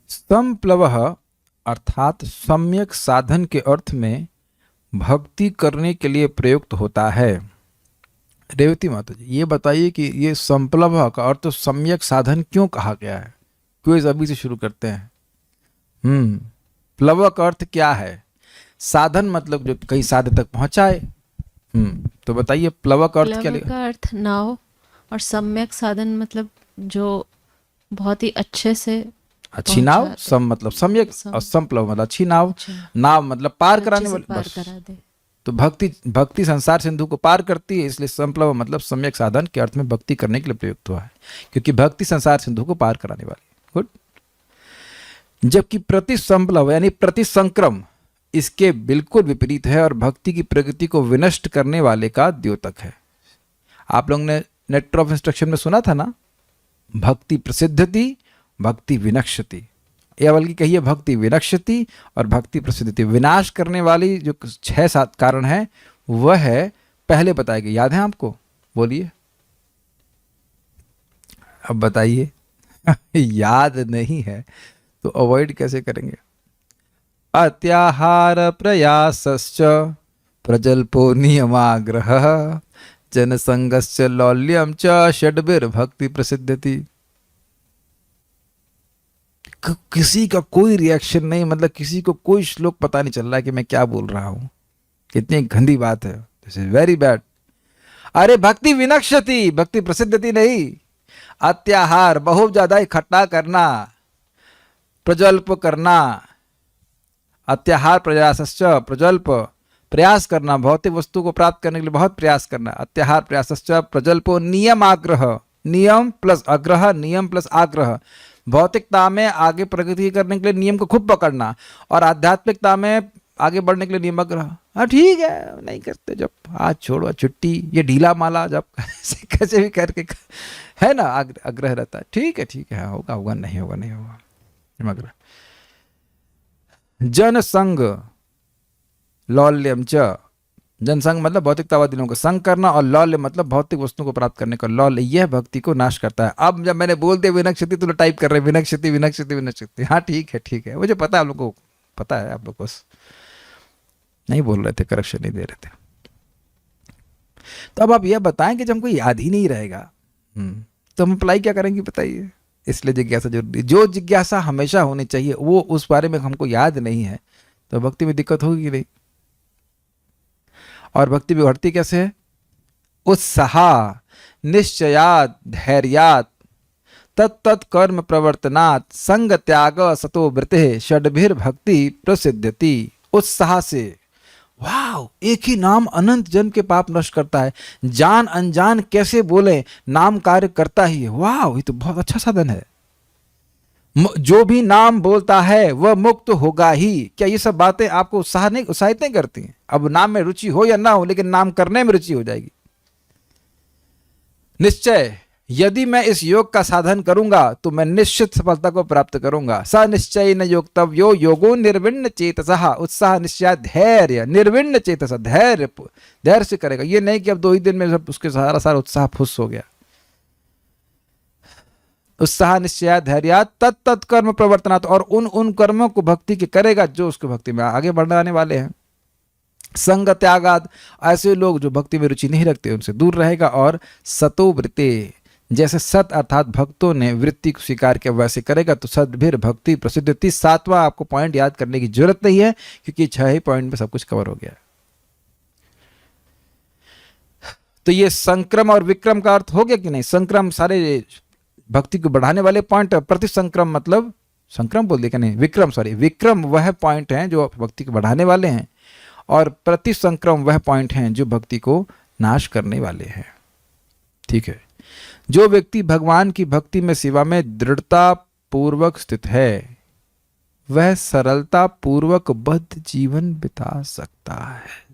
संप्लव अर्थात सम्यक साधन के अर्थ में भक्ति करने के लिए प्रयुक्त होता है। रेवती माता जी, ये बताइए कि ये संप्लव का अर्थ सम्यक साधन क्यों कहा गया है? क्विज अभी से शुरू करते हैं। प्लव का अर्थ क्या है? साधन मतलब जो कहीं साधन तक पहुंचाए। तो बताइए प्लव का अर्थ क्या प्लव का अर्थ नाव, और सम्यक साधन मतलब जो बहुत ही अच्छे से अच्छी नाव, सम मतलब सम्यक, और संप्लव मतलब अच्छी नाव। नाव मतलब पार कराने वाली, पार करा दे। तो भक्ति संसार सिंधु को पार करती है, इसलिए संप्लव मतलब सम्यक साधन के अर्थ में भक्ति करने के लिए प्रयुक्त हुआ है, क्योंकि भक्ति संसार सिंधु को पार कराने वाली। गुड। जबकि प्रति संप्लव यानी प्रति संक्रम इसके बिल्कुल विपरीत है और भक्ति की प्रगति को विनष्ट करने वाले का द्योतक है। आप लोगों ने नेटर ऑफ इंस्ट्रक्शन में सुना था ना, भक्ति प्रसिद्धति, भक्ति विनश्यति, या बल्कि कहिए भक्ति विनश्यति और भक्ति प्रसिद्धति। विनाश करने वाली जो 6-7 कारण है वह है पहले बताए गए। याद है आपको? बोलिए, अब बताइए। याद नहीं है तो अवॉइड कैसे करेंगे? अत्याहार प्रयासश्च प्रजल्पो नियमाग्रह जनसंगश्च लौल्यम च षड्भिर्भक्ति प्रसिद्धति। किसी का कोई रिएक्शन नहीं, मतलब किसी को कोई श्लोक पता नहीं चल रहा है कि मैं क्या बोल रहा हूं। कितनी गंदी बात है, दिस इज वेरी बैड। अरे भक्ति विनश्यति, भक्ति प्रसिद्धति नहीं। अत्याहार बहुत ज्यादा इकट्ठा करना, प्रजल्प करना, अत्याहार प्रयासश्च प्रजल्प प्रयास करना, भौतिक वस्तु को प्राप्त करने के लिए बहुत प्रयास करना। अत्याहार प्रयासश्च प्रजल्पो नियम आग्रह, नियम प्लस आग्रह, नियम प्लस आग्रह भौतिकता में आगे प्रगति करने के लिए नियम को खूब पकड़ना, और आध्यात्मिकता में आगे बढ़ने के लिए नियमक रहा। हाँ ठीक है, नहीं करते जब, आज छोड़ो, छुट्टी, ये ढीला माला जब कैसे भी करके, है ना, आग्रह रहता है। ठीक है, हाँ, होगा होगा, नहीं होगा नहीं होगा, मगर जनसंग लौल्यम च, जनसंग मतलब भौतिकतावादी लोगों का संग करना, और लौल्य मतलब भौतिक वस्तुओं को प्राप्त करने का लौल्य, यह भक्ति को नाश करता है। अब जब मैंने बोल दिया विनक्ष्यति, तो टाइप कर रहे विनक्ष्यति विनक्ष्यति विनक्ष्यति। हाँ ठीक है, मुझे पता है, आप लोग को पता है, आप लोग बस नहीं बोल रहे थे, करेक्शन नहीं दे रहे थे। तो अब आप यह बताएं कि जब हमको याद ही नहीं रहेगा, तो हम अप्लाई क्या करेंगे बताइए। इसलिए जिज्ञासा जरूरी, जो जिज्ञासा हमेशा होनी चाहिए वो उस बारे में हमको याद नहीं है, तो भक्ति में दिक्कत होगी कि नहीं। और भक्ति बिगड़ती कैसे है? उत्साह निश्चयात धैर्यात तत्त कर्म प्रवर्तनात् संग त्याग सतो वृते षड्भिर भक्ति प्रसिद्धति। उत्साह से, वाह, एक ही नाम अनंत जन्म के पाप नष्ट करता है, जान अनजान कैसे बोले, नाम कार्य करता ही है। वाह, ये तो बहुत अच्छा साधन है। जो भी नाम बोलता है वह मुक्त होगा ही। क्या ये सब बातें आपको उत्साहित नहीं करती हैं? अब नाम में रुचि हो या ना हो, लेकिन नाम करने में रुचि हो जाएगी। निश्चय, यदि मैं इस योग का साधन करूंगा तो मैं निश्चित सफलता को प्राप्त करूंगा। स निश्चय न योक्तव्यो योगो निर्विण्ण चेतसः। उत्साह निश्चय धैर्य, निर्विण्ण चेतस, धैर्य से करेगा। ये नहीं कि अब 2 ही दिन में सब उसके सारा उत्साह फुस हो गया। उत्साह निश्चय धैर्य तत्त कर्म प्रवर्तनात्, और उन कर्मों को भक्ति के करेगा जो उसको भक्ति में आगे बढ़ाने वाले हैं। संग त्यागाद, ऐसे लोग जो भक्ति में रुचि नहीं रखते उनसे दूर रहेगा। और सतो वृत्ते, जैसे सत अर्थात भक्तों ने वृत्ति को स्वीकार किया वैसे करेगा तो सद्भिर भक्ति प्रसिद्धति। 7वां आपको पॉइंट याद करने की जरूरत नहीं है, क्योंकि 6 ही पॉइंट में सब कुछ कवर हो गया। तो ये संक्रम और विक्रम का अर्थ हो गया कि नहीं? संक्रम सारे भक्ति को बढ़ाने वाले पॉइंट, प्रति संक्रम मतलब, संक्रम बोल दिया क्या? नहीं, विक्रम, सॉरी, विक्रम वह पॉइंट हैं जो भक्ति को बढ़ाने वाले हैं, और प्रति संक्रम वह पॉइंट हैं जो भक्ति को नाश करने वाले हैं। ठीक है, जो व्यक्ति भगवान की भक्ति में सेवा में दृढ़ता पूर्वक स्थित है वह सरलता पूर्वक बद्ध जीवन बिता सकता है।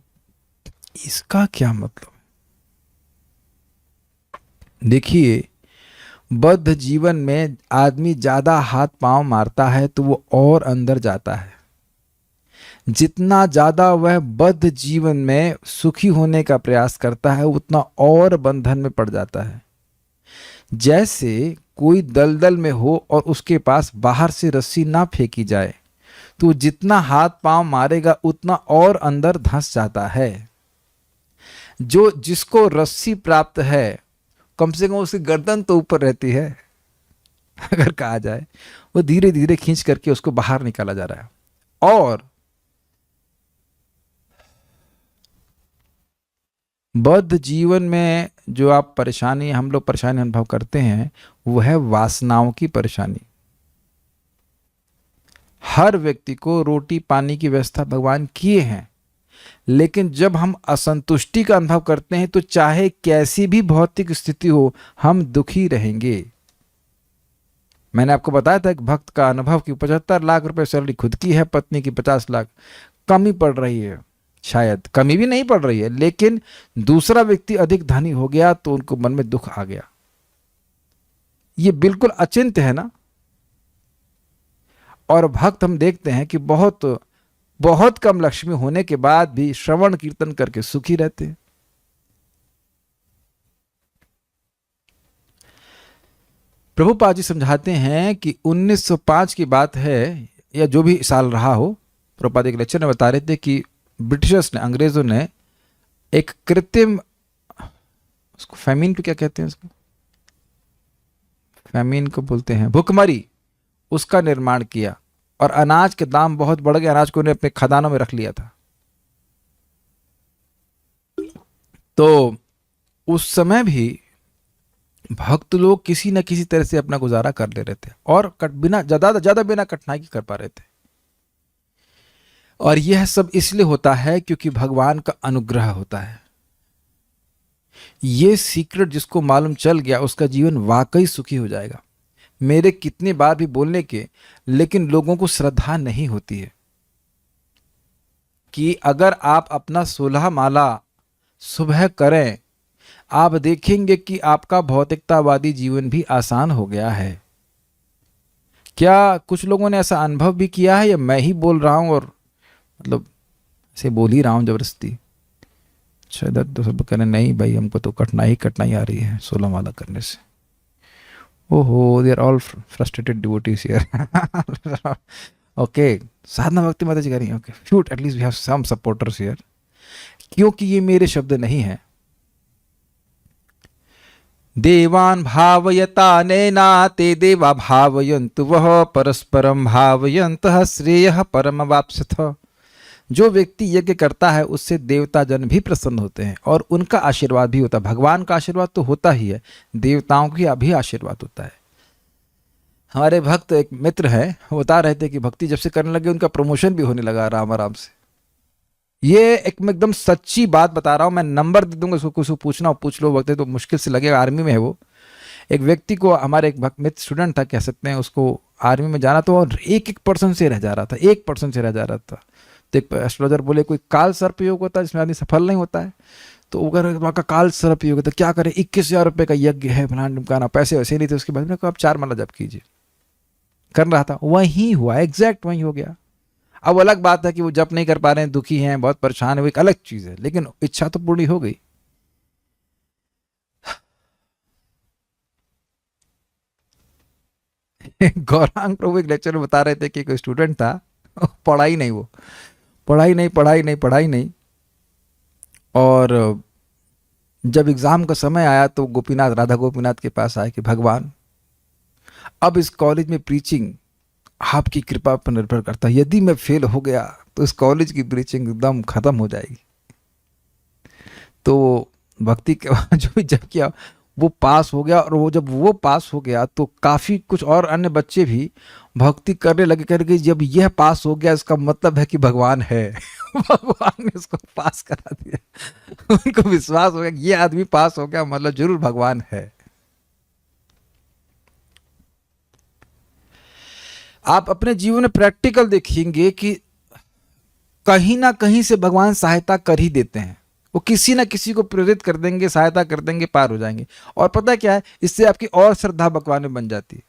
इसका क्या मतलब? देखिए, बद्ध जीवन में आदमी ज्यादा हाथ पांव मारता है तो वो और अंदर जाता है। जितना ज्यादा वह बद्ध जीवन में सुखी होने का प्रयास करता है उतना और बंधन में पड़ जाता है। जैसे कोई दलदल में हो और उसके पास बाहर से रस्सी ना फेंकी जाए तो जितना हाथ पांव मारेगा उतना और अंदर धंस जाता है। जो जिसको रस्सी प्राप्त है कम से कम उसकी गर्दन तो ऊपर रहती है, अगर कहा जाए, वो धीरे धीरे खींच करके उसको बाहर निकाला जा रहा है। और बद्ध जीवन में जो आप परेशानी, हम लोग परेशानी अनुभव करते हैं, वह है वासनाओं की परेशानी। हर व्यक्ति को रोटी पानी की व्यवस्था भगवान किए हैं, लेकिन जब हम असंतुष्टि का अनुभव करते हैं तो चाहे कैसी भी भौतिक स्थिति हो हम दुखी रहेंगे। मैंने आपको बताया था एक भक्त का अनुभव कि 75 लाख रुपए सैलरी खुद की है, पत्नी की 50 लाख, कमी पड़ रही है, शायद कमी भी नहीं पड़ रही है, लेकिन दूसरा व्यक्ति अधिक धनी हो गया तो उनको मन में दुख आ गया। ये बिल्कुल अचिंत्य है ना। और भक्त हम देखते हैं कि बहुत बहुत कम लक्ष्मी होने के बाद भी श्रवण कीर्तन करके सुखी रहते हैं। प्रभुपाद जी समझाते हैं कि 1905 की बात है, या जो भी साल रहा हो, प्रभुपाद एक लेक्चर में बता रहे थे कि ब्रिटिशर्स ने, अंग्रेजों ने एक कृत्रिम, उसको फैमिन पे क्या कहते हैं, उसको फैमिन को बोलते हैं, भुखमरी, उसका निर्माण किया और अनाज के दाम बहुत बढ़ गए। अनाज को उन्हें अपने खदानों में रख लिया था। तो उस समय भी भक्त लोग किसी न किसी तरह से अपना गुजारा कर ले रहे थे और बिना ज्यादा बिना कठिनाई के कर पा रहे थे। और यह सब इसलिए होता है क्योंकि भगवान का अनुग्रह होता है। ये सीक्रेट जिसको मालूम चल गया उसका जीवन वाकई सुखी हो जाएगा। मेरे कितनी बार भी बोलने के, लेकिन लोगों को श्रद्धा नहीं होती है कि अगर आप अपना 16 माला सुबह करें, आप देखेंगे कि आपका भौतिकतावादी जीवन भी आसान हो गया है। क्या कुछ लोगों ने ऐसा अनुभव भी किया है, या मैं ही बोल रहा हूं और मतलब ऐसे बोल ही रहा हूं जबरदस्ती? शायद तो सब कह रहे नहीं भाई, हमको तो कठिनाई आ रही है 16 माला करने से। ओहो, they are all frustrated devotees here. Okay, Sadhana Bhakti Mata ji कह रही हैं, okay shoot, at least we have some supporters here. क्योंकि ये मेरे शब्द नहीं हैं। देवान भावयता नैना ते देवा भावयन्तु वह परस्परम भावयन्तः श्रेयः परमवाप्स्यथ। जो व्यक्ति यज्ञ करता है उससे देवता जन भी प्रसन्न होते हैं और उनका आशीर्वाद भी होता है। भगवान का आशीर्वाद तो होता ही है, देवताओं का भी आशीर्वाद होता है। हमारे भक्त एक मित्र हैं, वो बता रहे थे कि भक्ति जब से करने लगे उनका प्रमोशन भी होने लगा आराम आराम से। ये एक मैं एकदम सच्ची बात बता रहा हूँ, मैं नंबर दे दूंगा, उसको कुछ पूछना हो पूछ लो, वक्त है तो मुश्किल से लगेगा, आर्मी में है वो। एक व्यक्ति को, हमारे एक भक्त मित्र स्टूडेंट था कह सकते हैं, उसको आर्मी में जाना तो और 1% से रह जा रहा था, 1% से रह जा रहा था। तो एक एस्ट्रोलॉजर बोले कोई काल सर्प योग होता है जिसमें आदमी सफल नहीं होता है, तो अगर वहाँ का काल सर्प योग, तो क्या करें, 21,000 रुपये का यज्ञ है, फलाना ढिमकाना, पैसे वैसे नहीं थे। उसके बाद में कहा आप 4 माला जप कीजिए। कर रहा था, वही हुआ, एग्जैक्ट वही हो गया। अब अलग बात है कि वो जप नहीं कर पा रहे हैं, दुखी हैं, बहुत परेशान है, वो एक अलग चीज है, लेकिन इच्छा तो पूरी हो गई। गौरांग प्रभु एक लेक्चर में बता रहे थे कि कोई स्टूडेंट था, पढ़ाई नहीं, और जब एग्जाम का समय आया तो गोपीनाथ, राधा गोपीनाथ के पास आए कि भगवान अब इस कॉलेज में प्रीचिंग आपकी कृपा पर निर्भर करता है, यदि मैं फेल हो गया तो इस कॉलेज की प्रीचिंग एकदम खत्म हो जाएगी। तो भक्ति के बाद जो भी जब किया वो पास हो गया, और वो जब वो पास हो गया तो काफ़ी कुछ और अन्य बच्चे भी भक्ति करने लगे, करके जब यह पास हो गया इसका मतलब है कि भगवान है। भगवान ने उसको पास करा दिया। उनको विश्वास हो गया कि ये आदमी पास हो गया, मतलब जरूर भगवान है। आप अपने जीवन में प्रैक्टिकल देखेंगे कि कहीं ना कहीं से भगवान सहायता कर ही देते हैं, वो किसी ना किसी को प्रेरित कर देंगे, सहायता कर देंगे, पार हो जाएंगे। और पता क्या है, इससे आपकी और श्रद्धा भगवान में बन जाती है।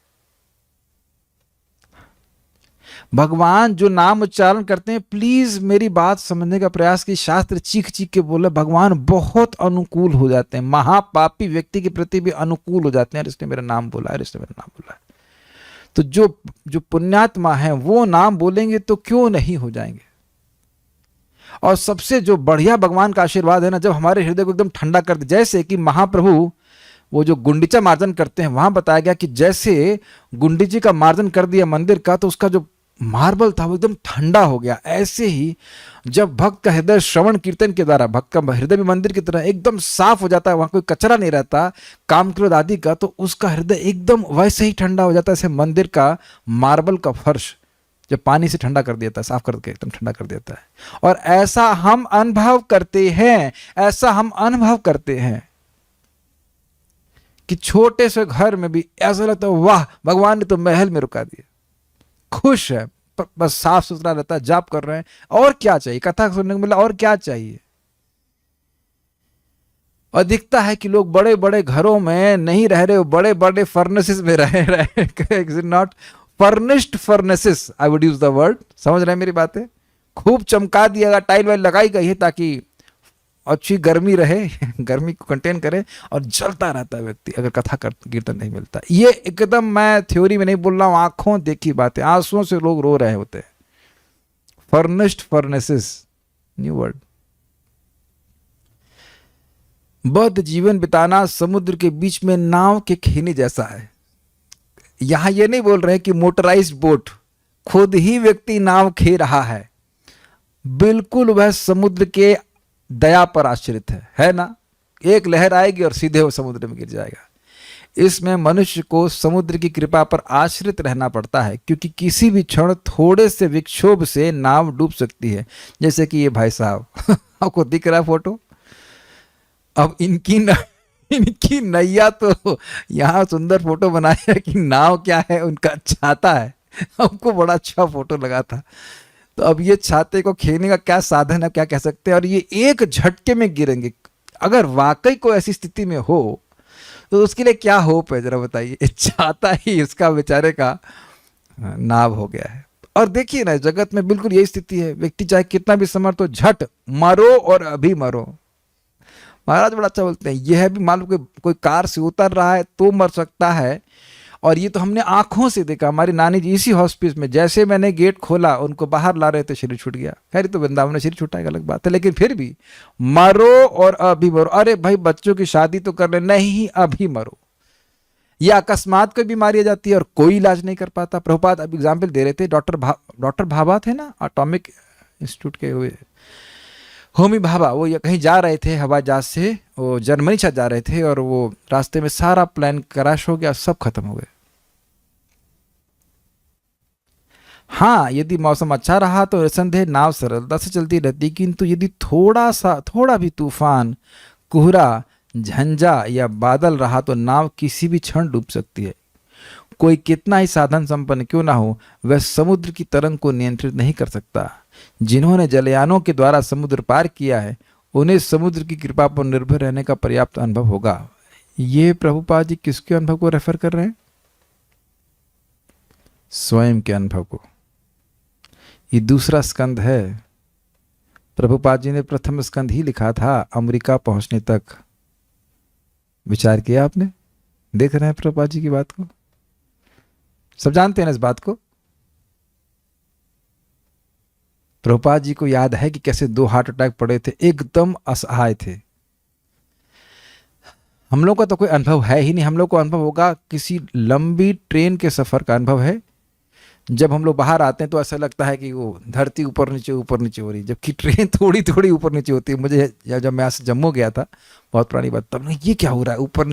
भगवान जो नाम उच्चारण करते हैं, प्लीज मेरी बात समझने का प्रयास की, शास्त्र चीख चीख के बोले भगवान बहुत अनुकूल हो जाते हैं, महापापी व्यक्ति के प्रति भी अनुकूल हो जाते हैं। इसने मेरा नाम बोला है, इसने मेरा नाम बोला है, तो जो पुण्यात्मा है वो नाम बोलेंगे तो क्यों नहीं हो जाएंगे। और सबसे जो बढ़िया भगवान का आशीर्वाद है ना, जब हमारे हृदय को एकदम ठंडा कर दे, जैसे कि महाप्रभु वो जो गुंडीचा मार्जन करते हैं, वहां बताया गया कि जैसे गुंडीची का मार्जन कर दिया मंदिर का, तो उसका जो मार्बल था वो एकदम ठंडा हो गया। ऐसे ही जब भक्त का हृदय श्रवण कीर्तन के द्वारा, भक्त का हृदय भी मंदिर की तरह एकदम साफ हो जाता है, वहां कोई कचरा नहीं रहता काम क्रोध आदि का, तो उसका हृदय एकदम वैसे ही ठंडा हो जाता है जैसे मंदिर का मार्बल का फर्श जब पानी से ठंडा कर देता है, साफ करके एकदम ठंडा कर देता है। और ऐसा हम अनुभव करते हैं, ऐसा हम अनुभव करते हैं कि छोटे से घर में भी ऐसा लगता है वाह भगवान ने तो महल में रुका दिया, खुश है, बस साफ सुथरा रहता है, जाप कर रहे हैं, और क्या चाहिए, कथा सुनने को मिला, और क्या चाहिए। और दिखता है कि लोग बड़े बड़े घरों में नहीं रह रहे, बड़े बड़े फर्नेसेस में रह रहे, not furnished furnaces, I would use the word, समझ रहे हैं मेरी बातें। खूब चमका दिया गया, टाइल वाइल लगाई गई है ताकि अच्छी गर्मी रहे, गर्मी को कंटेन करे, और जलता रहता है व्यक्ति अगर कथा कीर्तन नहीं मिलता। ये एकदम मैं थ्योरी में नहीं बोल रहा हूँ, आंखों देखी बातें, आंसुओं से लोग रो रहे होते हैं। Furnished furnaces, new word. बद्ध जीवन बिताना समुद्र के बीच में नाव के खेने जैसा है। यहां ये नहीं बोल रहे कि मोटराइज्ड बोट, खुद ही व्यक्ति नाव खे रहा है, बिल्कुल वह समुद्र के दया पर आश्रित है ना। एक लहर आएगी और सीधे वो समुद्र में गिर जाएगा। इसमें मनुष्य को समुद्र की कृपा पर आश्रित रहना पड़ता है, क्योंकि किसी भी क्षण थोड़े से विक्षोभ से नाव डूब सकती है। जैसे कि ये भाई साहब आपको दिख रहा है फोटो, अब इनकी नैया तो यहाँ सुंदर फोटो बनाया है कि नाव क्या है, उनका छाता है। हमको बड़ा अच्छा फोटो लगा था। तो अब ये छाते को खेलने का क्या साधन है, क्या कह सकते हैं, और ये एक झटके में गिरेंगे। अगर वाकई कोई ऐसी स्थिति में हो तो उसके लिए क्या होप है, जरा बताइए। छाता ही उसका बेचारे का नाव हो गया है। और देखिए ना, जगत में बिल्कुल यही स्थिति है। व्यक्ति चाहे कितना भी समर्थ हो, झट मरो और अभी मरो। महाराज बड़ा अच्छा बोलते हैं, यह भी मालूम कोई कार से उतर रहा है तो मर सकता है। और ये तो हमने आंखों से देखा। हमारी नानी जी इसी हॉस्पिस में, जैसे मैंने गेट खोला उनको बाहर ला रहे थे, शरीर छूट गया। खैर तो वृंदावन में शरीर छूटा है, अलग बात है, लेकिन फिर भी मरो और अभी मरो। अरे भाई, बच्चों की शादी तो कर ले, नहीं अभी मरो। या अकस्मात कोई बीमारी आ जाती है और कोई इलाज नहीं कर पाता। प्रभुपाद अब एग्जाम्पल दे रहे थे, डॉक्टर भाभा थे ना, एटॉमिक इंस्टीट्यूट के हुए होमी भाभा। वो ये कहीं जा रहे थे हवाई जहाज से, वो जर्मनी से जा रहे थे, और वो रास्ते में सारा प्लान क्रैश हो गया, सब खत्म हो गए। हाँ, यदि मौसम अच्छा रहा तो निसंदेह नाव सरलता से चलती रहती, किंतु यदि थोड़ा भी तूफान, कोहरा, झंझा या बादल रहा तो नाव किसी भी क्षण डूब सकती है। कोई कितना ही साधन संपन्न क्यों ना हो, वह समुद्र की तरंग को नियंत्रित नहीं कर सकता। जिन्होंने जलयानों के द्वारा समुद्र पार किया है, उन्हें समुद्र की कृपा पर निर्भर रहने का पर्याप्त अनुभव होगा। ये प्रभुपाद जी किसके अनुभव को रेफर कर रहे हैं? स्वयं के अनुभव को। ये दूसरा स्कंद है। प्रभुपाद जी ने प्रथम स्कंद ही लिखा था, अमेरिका पहुंचने तक। विचार किया आपने? देख रहे हैं प्रभुपाद जी की बात को? सब जानते हैं ना इस बात को। प्रभुपाद जी को याद है कि कैसे 2 हार्ट अटैक पड़े थे, एकदम असहाय थे। हम लोग का तो कोई अनुभव है ही नहीं। हम लोग को अनुभव होगा किसी लंबी ट्रेन के सफर का अनुभव है। जब हम लोग बाहर आते हैं तो ऐसा लगता है कि वो धरती ऊपर नीचे हो रही, जबकि ट्रेन थोड़ी थोड़ी ऊपर नीचे होती है। मुझे जब मैं यहाँ से जम्मू गया था, बहुत पुरानी बात, तब ये क्या हो रहा है, ऊपर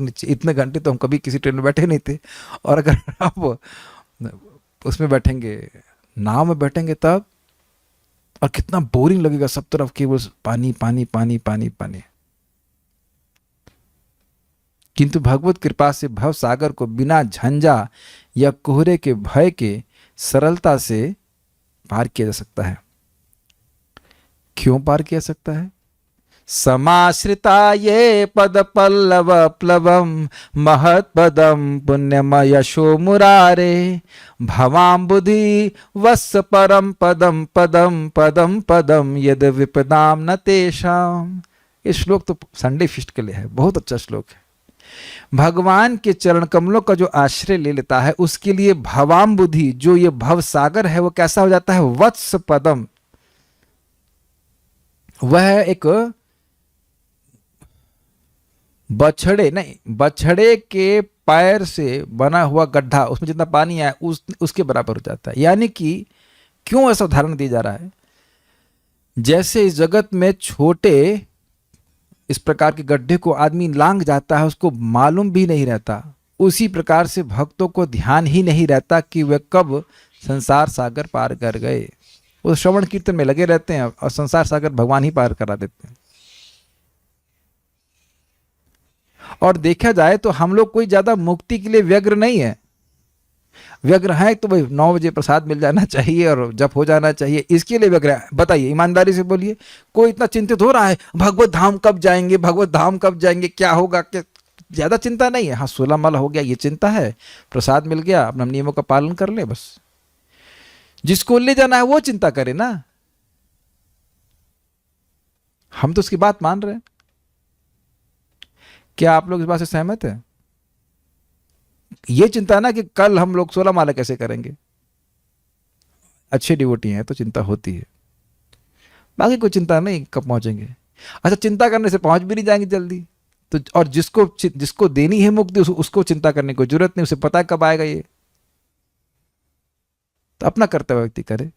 नीचे। इतने घंटे तो हम कभी किसी ट्रेन में बैठे नहीं थे। और अगर आप उसमें बैठेंगे, नाव में बैठेंगे तब, और कितना बोरिंग लगेगा, सब तरफ केवल पानी पानी पानी पानी पानी। किंतु भगवत कृपा से भव सागर को बिना झंझा या कोहरे के भय के सरलता से पार किया जा सकता है। क्यों पार किया सकता है? समाश्रिता ये पद पल्लव प्लवम महत पदम पुण्यमयशो मुरारे भवाम्बुधि वत्स परम पदम पदम पदम पदम यद विपदाम न तेषाम। ये श्लोक तो संडे फिस्ट के लिए है, बहुत अच्छा श्लोक है। भगवान के चरण कमलों का जो आश्रय ले लेता है, उसके लिए भवाम्बुधि, जो ये भव सागर है, वो कैसा हो जाता है? वत्स पदम। वह एक बछड़े के पैर से बना हुआ गड्ढा, उसमें जितना पानी आया उसके बराबर हो जाता है। यानी कि क्यों ऐसा उदाहरण दिया जा रहा है? जैसे इस जगत में छोटे इस प्रकार के गड्ढे को आदमी लांग जाता है, उसको मालूम भी नहीं रहता, उसी प्रकार से भक्तों को ध्यान ही नहीं रहता कि वे कब संसार सागर पार कर गए। वो श्रवण कीर्तन में लगे रहते हैं और संसार सागर भगवान ही पार करा देते हैं। और देखा जाए तो हम लोग कोई ज्यादा मुक्ति के लिए व्यग्र नहीं है। व्यग्र है तो भाई 9 बजे प्रसाद मिल जाना चाहिए और जप हो जाना चाहिए, इसके लिए व्यग्र है। बताइए, ईमानदारी से बोलिए, कोई इतना चिंतित हो रहा है भगवत धाम कब जाएंगे, भगवत धाम कब जाएंगे, क्या होगा, क्या? ज्यादा चिंता नहीं है। हाँ, 16 माला हो गया, ये चिंता है। प्रसाद मिल गया, अपने नियमों का पालन कर ले बस। जिसको ले जाना है वो चिंता करे ना। हम तो उसकी बात मान रहे हैं। क्या आप लोग इस बात से सहमत हैं? ये चिंता ना कि कल हम लोग 16 माला कैसे करेंगे। अच्छे डिवोटी हैं तो चिंता होती है, बाकी कोई चिंता नहीं कब पहुंचेंगे। अच्छा, चिंता करने से पहुंच भी नहीं जाएंगे जल्दी तो। और जिसको देनी है मुक्ति, उसको चिंता करने की जरूरत नहीं, उसे पता है कब आएगा ये। तो अपना कर्तव्य व्यक्ति करे।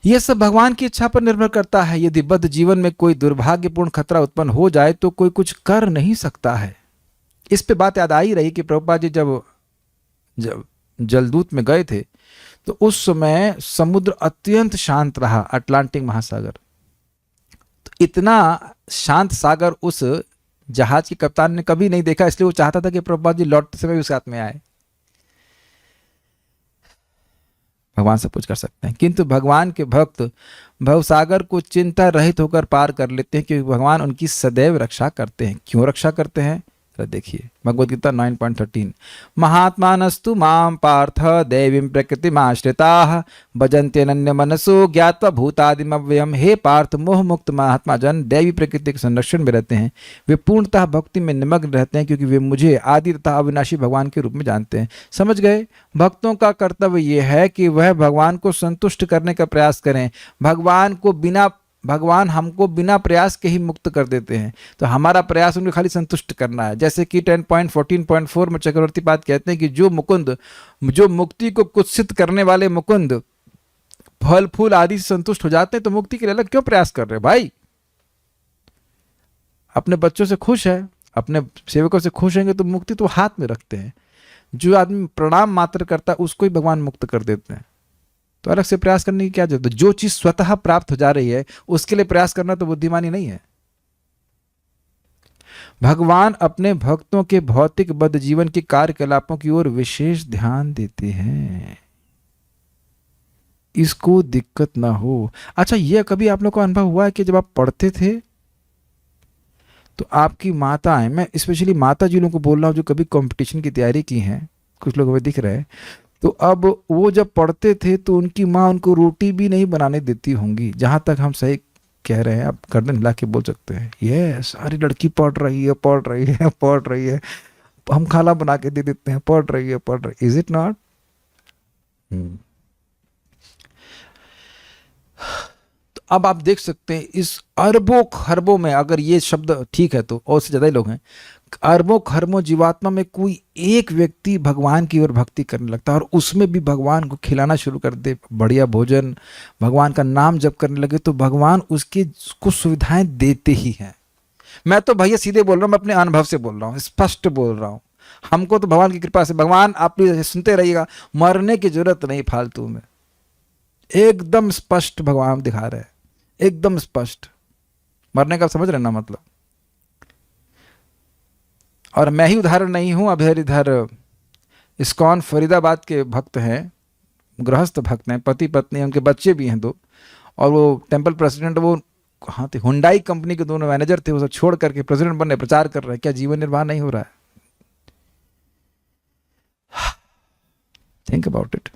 यह सब भगवान की इच्छा पर निर्भर करता है। यदि बद्ध जीवन में कोई दुर्भाग्यपूर्ण खतरा उत्पन्न हो जाए तो कोई कुछ कर नहीं सकता है। इस पे बात याद आ ही रही कि प्रभुपाद जी जब जलदूत में गए थे तो उस समय समुद्र अत्यंत शांत रहा, अटलांटिक महासागर। तो इतना शांत सागर उस जहाज के कप्तान ने कभी नहीं देखा, इसलिए वो चाहता था कि प्रभुपाद जी लौटते समय भी उस साथ में आए। भगवान सब कुछ कर सकते हैं, किंतु भगवान के भक्त भवसागर को चिंता रहित होकर पार कर लेते हैं, क्योंकि भगवान उनकी सदैव रक्षा करते हैं। क्यों रक्षा करते हैं? देखिए भगवद गीता 9.13, महात्मानस्तु माम पार्थ दैवीं प्रकृतिमाश्रिताः भजन्ते अनन्य मनसो ज्ञात्वा भूतादिमव्ययम्। हे पार्थ, मोह मुक्त महात्मा जन दैवी प्रकृति के संरक्षण में रहते हैं। वे पूर्णतः भक्ति में निमग्न रहते हैं, क्योंकि वे मुझे आदि तथा अविनाशी भगवान के रूप में जानते हैं। समझ गए? भक्तों का कर्तव्य यह है कि वह भगवान को संतुष्ट करने का प्रयास करें। भगवान हमको बिना प्रयास के ही मुक्त कर देते हैं, तो हमारा प्रयास उनको खाली संतुष्ट करना है। जैसे कि 10.14.4 में चक्रवर्ती पाद कहते हैं कि जो मुक्ति को कुत्सित करने वाले मुकुंद फल फूल आदि से संतुष्ट हो जाते हैं, तो मुक्ति के लिए अलग क्यों प्रयास कर रहे हैं भाई? अपने बच्चों से खुश है, अपने सेवकों से खुश होंगे तो मुक्ति तो हाथ में रखते हैं। जो आदमी प्रणाम मात्र करता है उसको ही भगवान मुक्त कर देते हैं, तो अलग से प्रयास करने की क्या जरूरत है? जो चीज स्वतः प्राप्त हो जा रही है उसके लिए प्रयास करना तो बुद्धिमानी नहीं है। भगवान अपने भक्तों के भौतिक बद्ध जीवन के कार्यकलापों की ओर विशेष ध्यान देते हैं, इसको दिक्कत ना हो। अच्छा, यह कभी आप लोग को अनुभव हुआ है कि जब आप पढ़ते थे तो आपकी माताएं, मैं स्पेशली माता जी लोगों को बोल रहा हूं जो कभी कंपटीशन की तैयारी की हैं, कुछ लोग हमें दिख रहे हैं, तो अब वो जब पढ़ते थे तो उनकी माँ उनको रोटी भी नहीं बनाने देती होंगी। जहाँ तक हम सही कह रहे हैं, आप गर्दन हिला के बोल सकते हैं, ये सारी लड़की पढ़ रही है, पढ़ रही है, पढ़ रही है, हम खाना बना के दे देते हैं, पढ़ रही है, पढ़ रही। Is it not? तो अब आप देख सकते हैं इस अरबों खरबों में, अगर ये शब्द ठीक है तो और से ज़्यादा ही लोग हैं, अरबों खरबों जीवात्मा में कोई एक व्यक्ति भगवान की ओर भक्ति करने लगता है और उसमें भी भगवान को खिलाना शुरू कर दे, बढ़िया भोजन, भगवान का नाम जप करने लगे, तो भगवान उसको सुविधाएं देते ही हैं। मैं तो भैया सीधे बोल रहा हूँ, मैं अपने अनुभव से बोल रहा हूँ, स्पष्ट बोल रहा हूँ। हमको तो भगवान की कृपा से, भगवान आप सुनते रहिएगा, मरने की जरूरत नहीं फालतू में, एकदम स्पष्ट भगवान दिखा रहे हैं, एकदम स्पष्ट। मरने का समझ रहे ना मतलब? और मैं ही उदाहरण नहीं हूं, अब इधर इस्कॉन फरीदाबाद के भक्त हैं, गृहस्थ भक्त हैं, पति पत्नी, उनके बच्चे भी हैं 2, और वो टेम्पल प्रेसिडेंट, वो कहाँ थे, हुंडई कंपनी के दोनों मैनेजर थे, वो सब छोड़ करके प्रेसिडेंट बनने प्रचार कर रहे हैं। क्या जीवन निर्वाह नहीं हो रहा है? Think about it.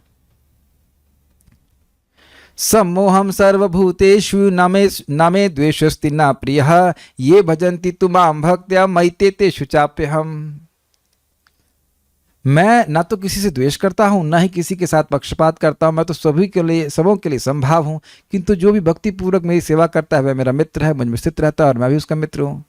सम्मोहम सर्वभूतेषु न मे द्वेषस्ति न प्रियः ये भजन्ति तु मां भक्त्या मयि तेषु चाप्यहम्। मैं ना तो किसी से द्वेष करता हूँ, ना ही किसी के साथ पक्षपात करता हूँ, मैं तो सबों के लिए संभाव हूँ, किंतु जो भी भक्ति पूर्वक मेरी सेवा करता है वह मेरा मित्र है, मुझ में स्थित रहता है और मैं भी उसका मित्र हूँ।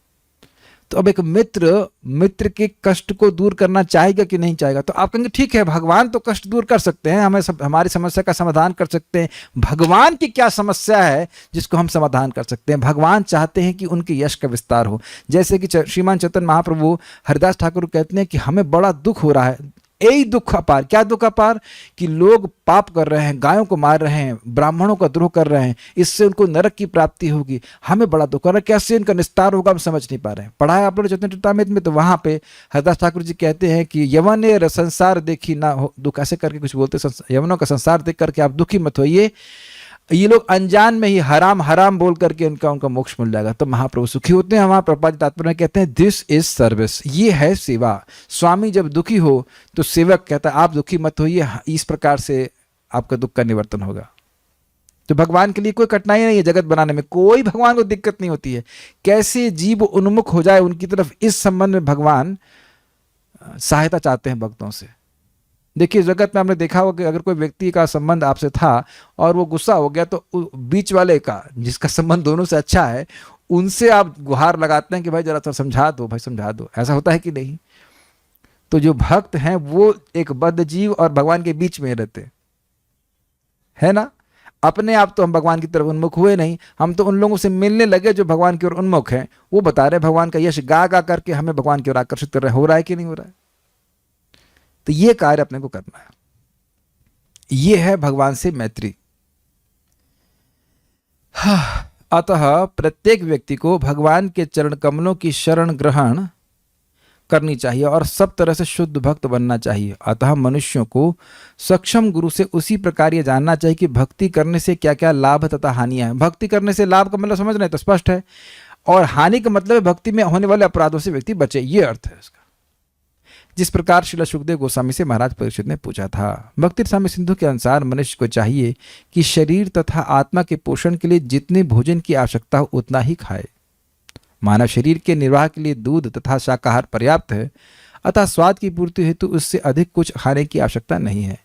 तो अब एक मित्र के कष्ट को दूर करना चाहेगा कि नहीं चाहेगा? तो आप कहेंगे ठीक है, भगवान तो कष्ट दूर कर सकते हैं, हमारी समस्या का समाधान कर सकते हैं। भगवान की क्या समस्या है जिसको हम समाधान कर सकते हैं? भगवान चाहते हैं कि उनके यश का विस्तार हो। जैसे कि श्रीमान चैतन्य महाप्रभु हरिदास ठाकुर कहते हैं कि हमें बड़ा दुख हो रहा है, यही दुख अपार। क्या दुख अपार? कि लोग पाप कर रहे हैं, गायों को मार रहे हैं, ब्राह्मणों का द्रोह कर रहे हैं, इससे उनको नरक की प्राप्ति होगी। हमें बड़ा दुख हो रहा है, कैसे इनका निस्तार होगा हम समझ नहीं पा रहे हैं। पढ़ा है आप लोगों ने चैतन्य चरितामृत में, तो वहां पे हरिदास ठाकुर जी कहते हैं कि यवन संसार देखी ना हो दुख, ऐसे करके कुछ बोलते, यवनों का संसार देख करके आप दुखी मत होइए, ये लोग अनजान में ही हराम हराम बोल करके उनका मोक्ष मिल जाएगा, तो महाप्रभु सुखी होते हैं। वहां प्रभुपाद तात्पर्य में कहते हैं दिस इज सर्विस, ये है सेवा। स्वामी जब दुखी हो तो सेवक कहता है आप दुखी मत होइए, इस प्रकार से आपका दुख का निवर्तन होगा। तो भगवान के लिए कोई कठिनाई नहीं है जगत बनाने में, कोई भगवान को दिक्कत नहीं होती है। कैसे जीव उन्मुख हो जाए उनकी तरफ, इस संबंध में भगवान सहायता चाहते हैं भक्तों से। देखिए जगत में आपने देखा होगा कि अगर कोई व्यक्ति का संबंध आपसे था और वो गुस्सा हो गया, तो बीच वाले का जिसका संबंध दोनों से अच्छा है उनसे आप गुहार लगाते हैं कि भाई जरा सा समझा दो, भाई समझा दो। ऐसा होता है कि नहीं? तो जो भक्त हैं वो एक बद्ध जीव और भगवान के बीच में रहते है ना। अपने आप तो हम भगवान की तरफ उन्मुख हुए नहीं, हम तो उन लोगों से मिलने लगे जो भगवान की ओर उन्मुख हैं। वो बता रहे भगवान का यश गा गा करके हमें भगवान की ओर आकर्षित कर रहे हैं। हो रहा है कि नहीं हो रहा है? तो ये कार्य अपने को करना है, ये है भगवान से मैत्री। अतः प्रत्येक व्यक्ति को भगवान के चरण कमलों की शरण ग्रहण करनी चाहिए और सब तरह से शुद्ध भक्त बनना चाहिए। अतः मनुष्यों को सक्षम गुरु से उसी प्रकार ये जानना चाहिए कि भक्ति करने से क्या क्या लाभ तथा हानियां हैं। भक्ति करने से लाभ का मतलब समझ रहे हैं तो स्पष्ट है, और हानि का मतलब है भक्ति में होने वाले अपराधों से व्यक्ति बचे, ये अर्थ है इसका। जिस प्रकार श्रील सुखदेव गोस्वामी से महाराज परीक्षित ने पूछा था। भक्ति रसामृत सिंधु के अनुसार मनुष्य को चाहिए कि शरीर तथा आत्मा के पोषण के लिए जितने भोजन की आवश्यकता हो उतना ही खाए। मानव शरीर के निर्वाह के लिए दूध तथा शाकाहार पर्याप्त है, अतः स्वाद की पूर्ति हेतु उससे अधिक कुछ खाने की आवश्यकता नहीं है।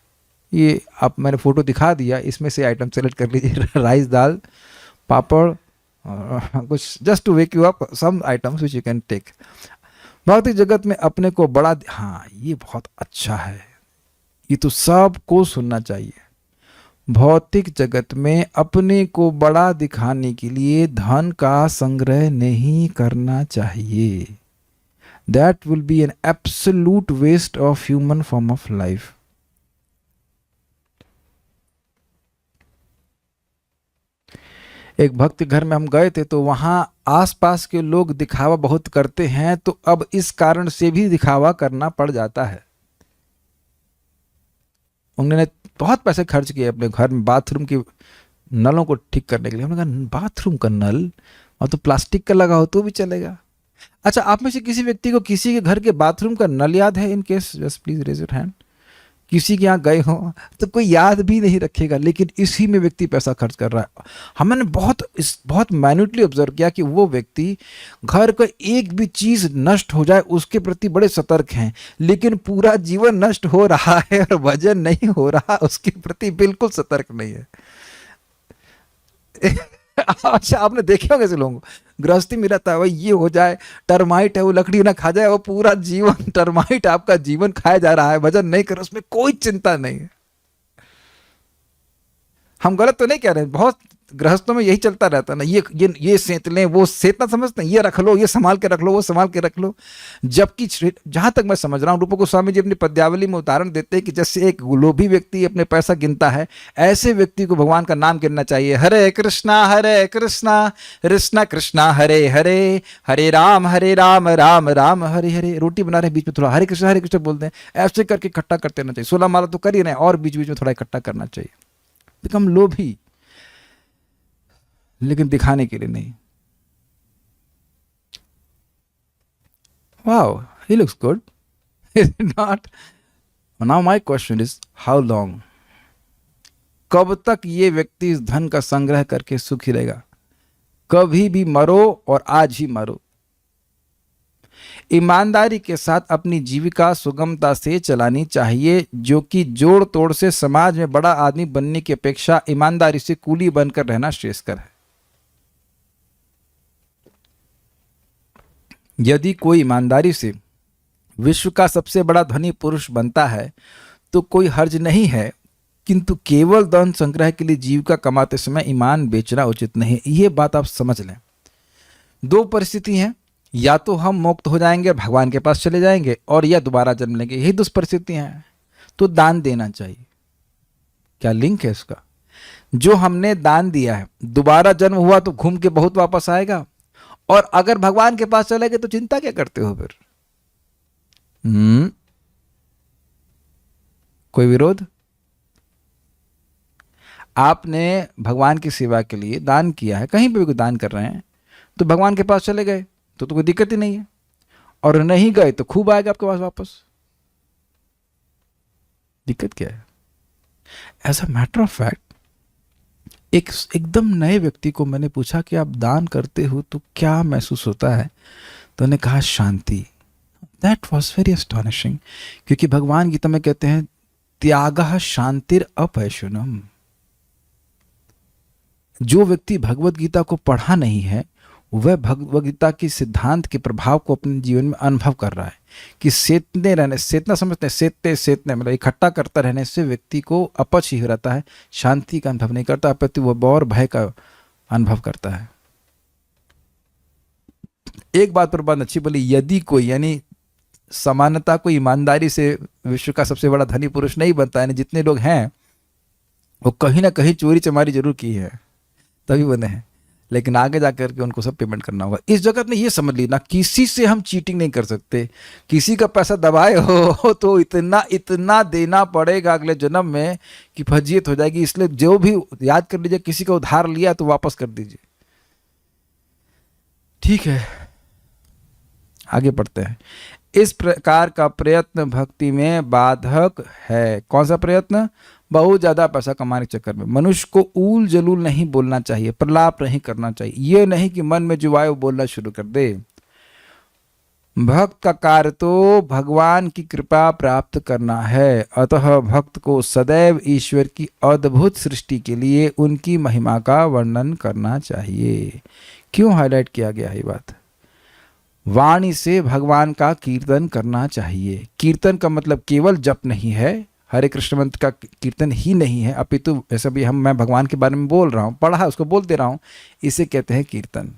ये आप मैंने फोटो दिखा दिया, इसमें से आइटम सेलेक्ट कर लीजिए, राइस, दाल, पापड़, कुछ just to wake you up, some items which you can take. भौतिक जगत में अपने को बड़ा, हाँ ये बहुत अच्छा है, ये तो सबको सुनना चाहिए। भौतिक जगत में अपने को बड़ा दिखाने के लिए धन का संग्रह नहीं करना चाहिए। That will be an absolute waste of human form of life. एक भक्त घर में हम गए थे तो वहां आसपास के लोग दिखावा बहुत करते हैं, तो अब इस कारण से भी दिखावा करना पड़ जाता है। उन्होंने बहुत पैसे खर्च किए अपने घर में बाथरूम के नलों को ठीक करने के लिए। हमने कहा बाथरूम का नल और तो प्लास्टिक का लगा हो तो भी चलेगा। अच्छा, आप में से किसी व्यक्ति को किसी के घर के बाथरूम का नल याद है? In case just please raise your hand. किसी के यहाँ गए हो तो कोई याद भी नहीं रखेगा, लेकिन इसी में व्यक्ति पैसा खर्च कर रहा है। हमने बहुत माइन्यूटली ऑब्जर्व किया कि वो व्यक्ति घर का एक भी चीज नष्ट हो जाए उसके प्रति बड़े सतर्क हैं, लेकिन पूरा जीवन नष्ट हो रहा है और वजन नहीं हो रहा उसके प्रति बिल्कुल सतर्क नहीं है। अच्छा, आपने देखे होंगे ऐसे लोगों को, गृहस्थी में रहता है, भाई ये हो जाए, टर्माइट है वो लकड़ी ना खा जाए, वो पूरा जीवन टर्माइट आपका जीवन खाया जा रहा है, वजन नहीं कर, उसमें कोई चिंता नहीं है। हम गलत तो नहीं कह रहे हैं, बहुत गृहस्थों में यही चलता रहता है ना, ये सेंत लें, वो सेंतना समझते हैं, ये रख लो, ये संभाल के रख लो, वो संभाल के रख लो। जबकि जहां तक मैं समझ रहा हूं, रूप गोस्वामी जी अपनी पद्यावली में उदाहरण देते हैं कि जैसे एक लोभी व्यक्ति अपने पैसा गिनता है, ऐसे व्यक्ति को भगवान का नाम गिनना चाहिए। हरे कृष्णा कृष्णा कृष्णा हरे हरे, हरे राम राम राम हरे हरे। रोटी बना रहे बीच में थोड़ा हरे कृष्ण बोलते हैं, ऐसे करके इकट्ठा करते रहना चाहिए। 16 माला तो कर ही रहे हैं और बीच बीच में थोड़ा इकट्ठा करना चाहिए। बिकम लोभी, लेकिन दिखाने के लिए नहीं। Wow, he looks good. Is it not? Now my question is, how long? कब तक ये व्यक्ति इस धन का संग्रह करके सुखी रहेगा? कभी भी मरो और आज ही मरो। ईमानदारी के साथ अपनी जीविका सुगमता से चलानी चाहिए, जो कि जोड़ तोड़ से समाज में बड़ा आदमी बनने की अपेक्षा ईमानदारी से कूली बनकर रहना श्रेयस्कर है। यदि कोई ईमानदारी से विश्व का सबसे बड़ा धनी पुरुष बनता है तो कोई हर्ज नहीं है, किंतु केवल धन संग्रह के लिए जीविका कमाते समय ईमान बेचना उचित नहीं। ये बात आप समझ लें। दो परिस्थिति हैं, या तो हम मुक्त हो जाएंगे भगवान के पास चले जाएंगे, और या दोबारा जन्म लेंगे। यही दुष्परिस्थितियां हैं। तो दान देना चाहिए। क्या लिंक है इसका? जो हमने दान दिया है, दोबारा जन्म हुआ तो घूम के बहुत वापस आएगा, और अगर भगवान के पास चले गए तो चिंता क्या करते हो फिर? कोई विरोध? आपने भगवान की सेवा के लिए दान किया है, कहीं पे भी कोई दान कर रहे हैं, तो भगवान के पास चले गए तो कोई दिक्कत ही नहीं है, और नहीं गए तो खूब आएगा आपके पास वापस। दिक्कत क्या है? As a matter of fact, एकदम नए व्यक्ति को मैंने पूछा कि आप दान करते हो तो क्या महसूस होता है, तो उन्होंने कहा शांति। दैट वॉज वेरी अस्टॉनिशिंग, क्योंकि भगवान गीता में कहते हैं त्यागः शांतिर अपैशुनम। जो व्यक्ति भगवत गीता को पढ़ा नहीं है, वह भगवत गीता की सिद्धांत के प्रभाव को अपने जीवन में अनुभव कर रहा है कि सेतने रहने, सेतना समझते हैं, सेतने मतलब इकट्ठा करता रहने से व्यक्ति को अपच ही रहता है, शांति का अनुभव नहीं करता, अपितु वह बौर भय का अनुभव करता है। एक बात पर बात अच्छी बोली, यदि कोई, यानी समानता को ईमानदारी से विश्व का सबसे बड़ा धनी पुरुष नहीं बनता है, जितने लोग हैं वो कहीं ना कहीं चोरी चमारी जरूर की है तभी बने हैं, लेकिन आगे जाकर के उनको सब पेमेंट करना होगा। इस जगत में ये समझ लीजिए ना, किसी से हम चीटिंग नहीं कर सकते। किसी का पैसा दबाए हो तो इतना इतना देना पड़ेगा अगले जन्म में कि फजीयत हो जाएगी। इसलिए जो भी याद कर लीजिए, किसी का उधार लिया तो वापस कर दीजिए। ठीक है, आगे बढ़ते हैं। इस प्रकार का प्रयत्न भक्ति में बाधक है। कौन सा प्रयत्न? बहुत ज्यादा पैसा कमाने के चक्कर में। मनुष्य को ऊल जलूल नहीं बोलना चाहिए, प्रलाप नहीं करना चाहिए। ये नहीं कि मन में जो आए वो बोलना शुरू कर दे। भक्त का कार्य तो भगवान की कृपा प्राप्त करना है। अतः भक्त को सदैव ईश्वर की अद्भुत सृष्टि के लिए उनकी महिमा का वर्णन करना चाहिए। क्यों हाईलाइट किया गया है ये बात? वाणी से भगवान का कीर्तन करना चाहिए। कीर्तन का मतलब केवल जप नहीं है, हरे कृष्ण मंत्र का कीर्तन ही नहीं है, अपितु ऐसा भी मैं भगवान के बारे में बोल रहा हूँ, पढ़ा उसको बोल दे रहा हूँ, इसे कहते हैं कीर्तन।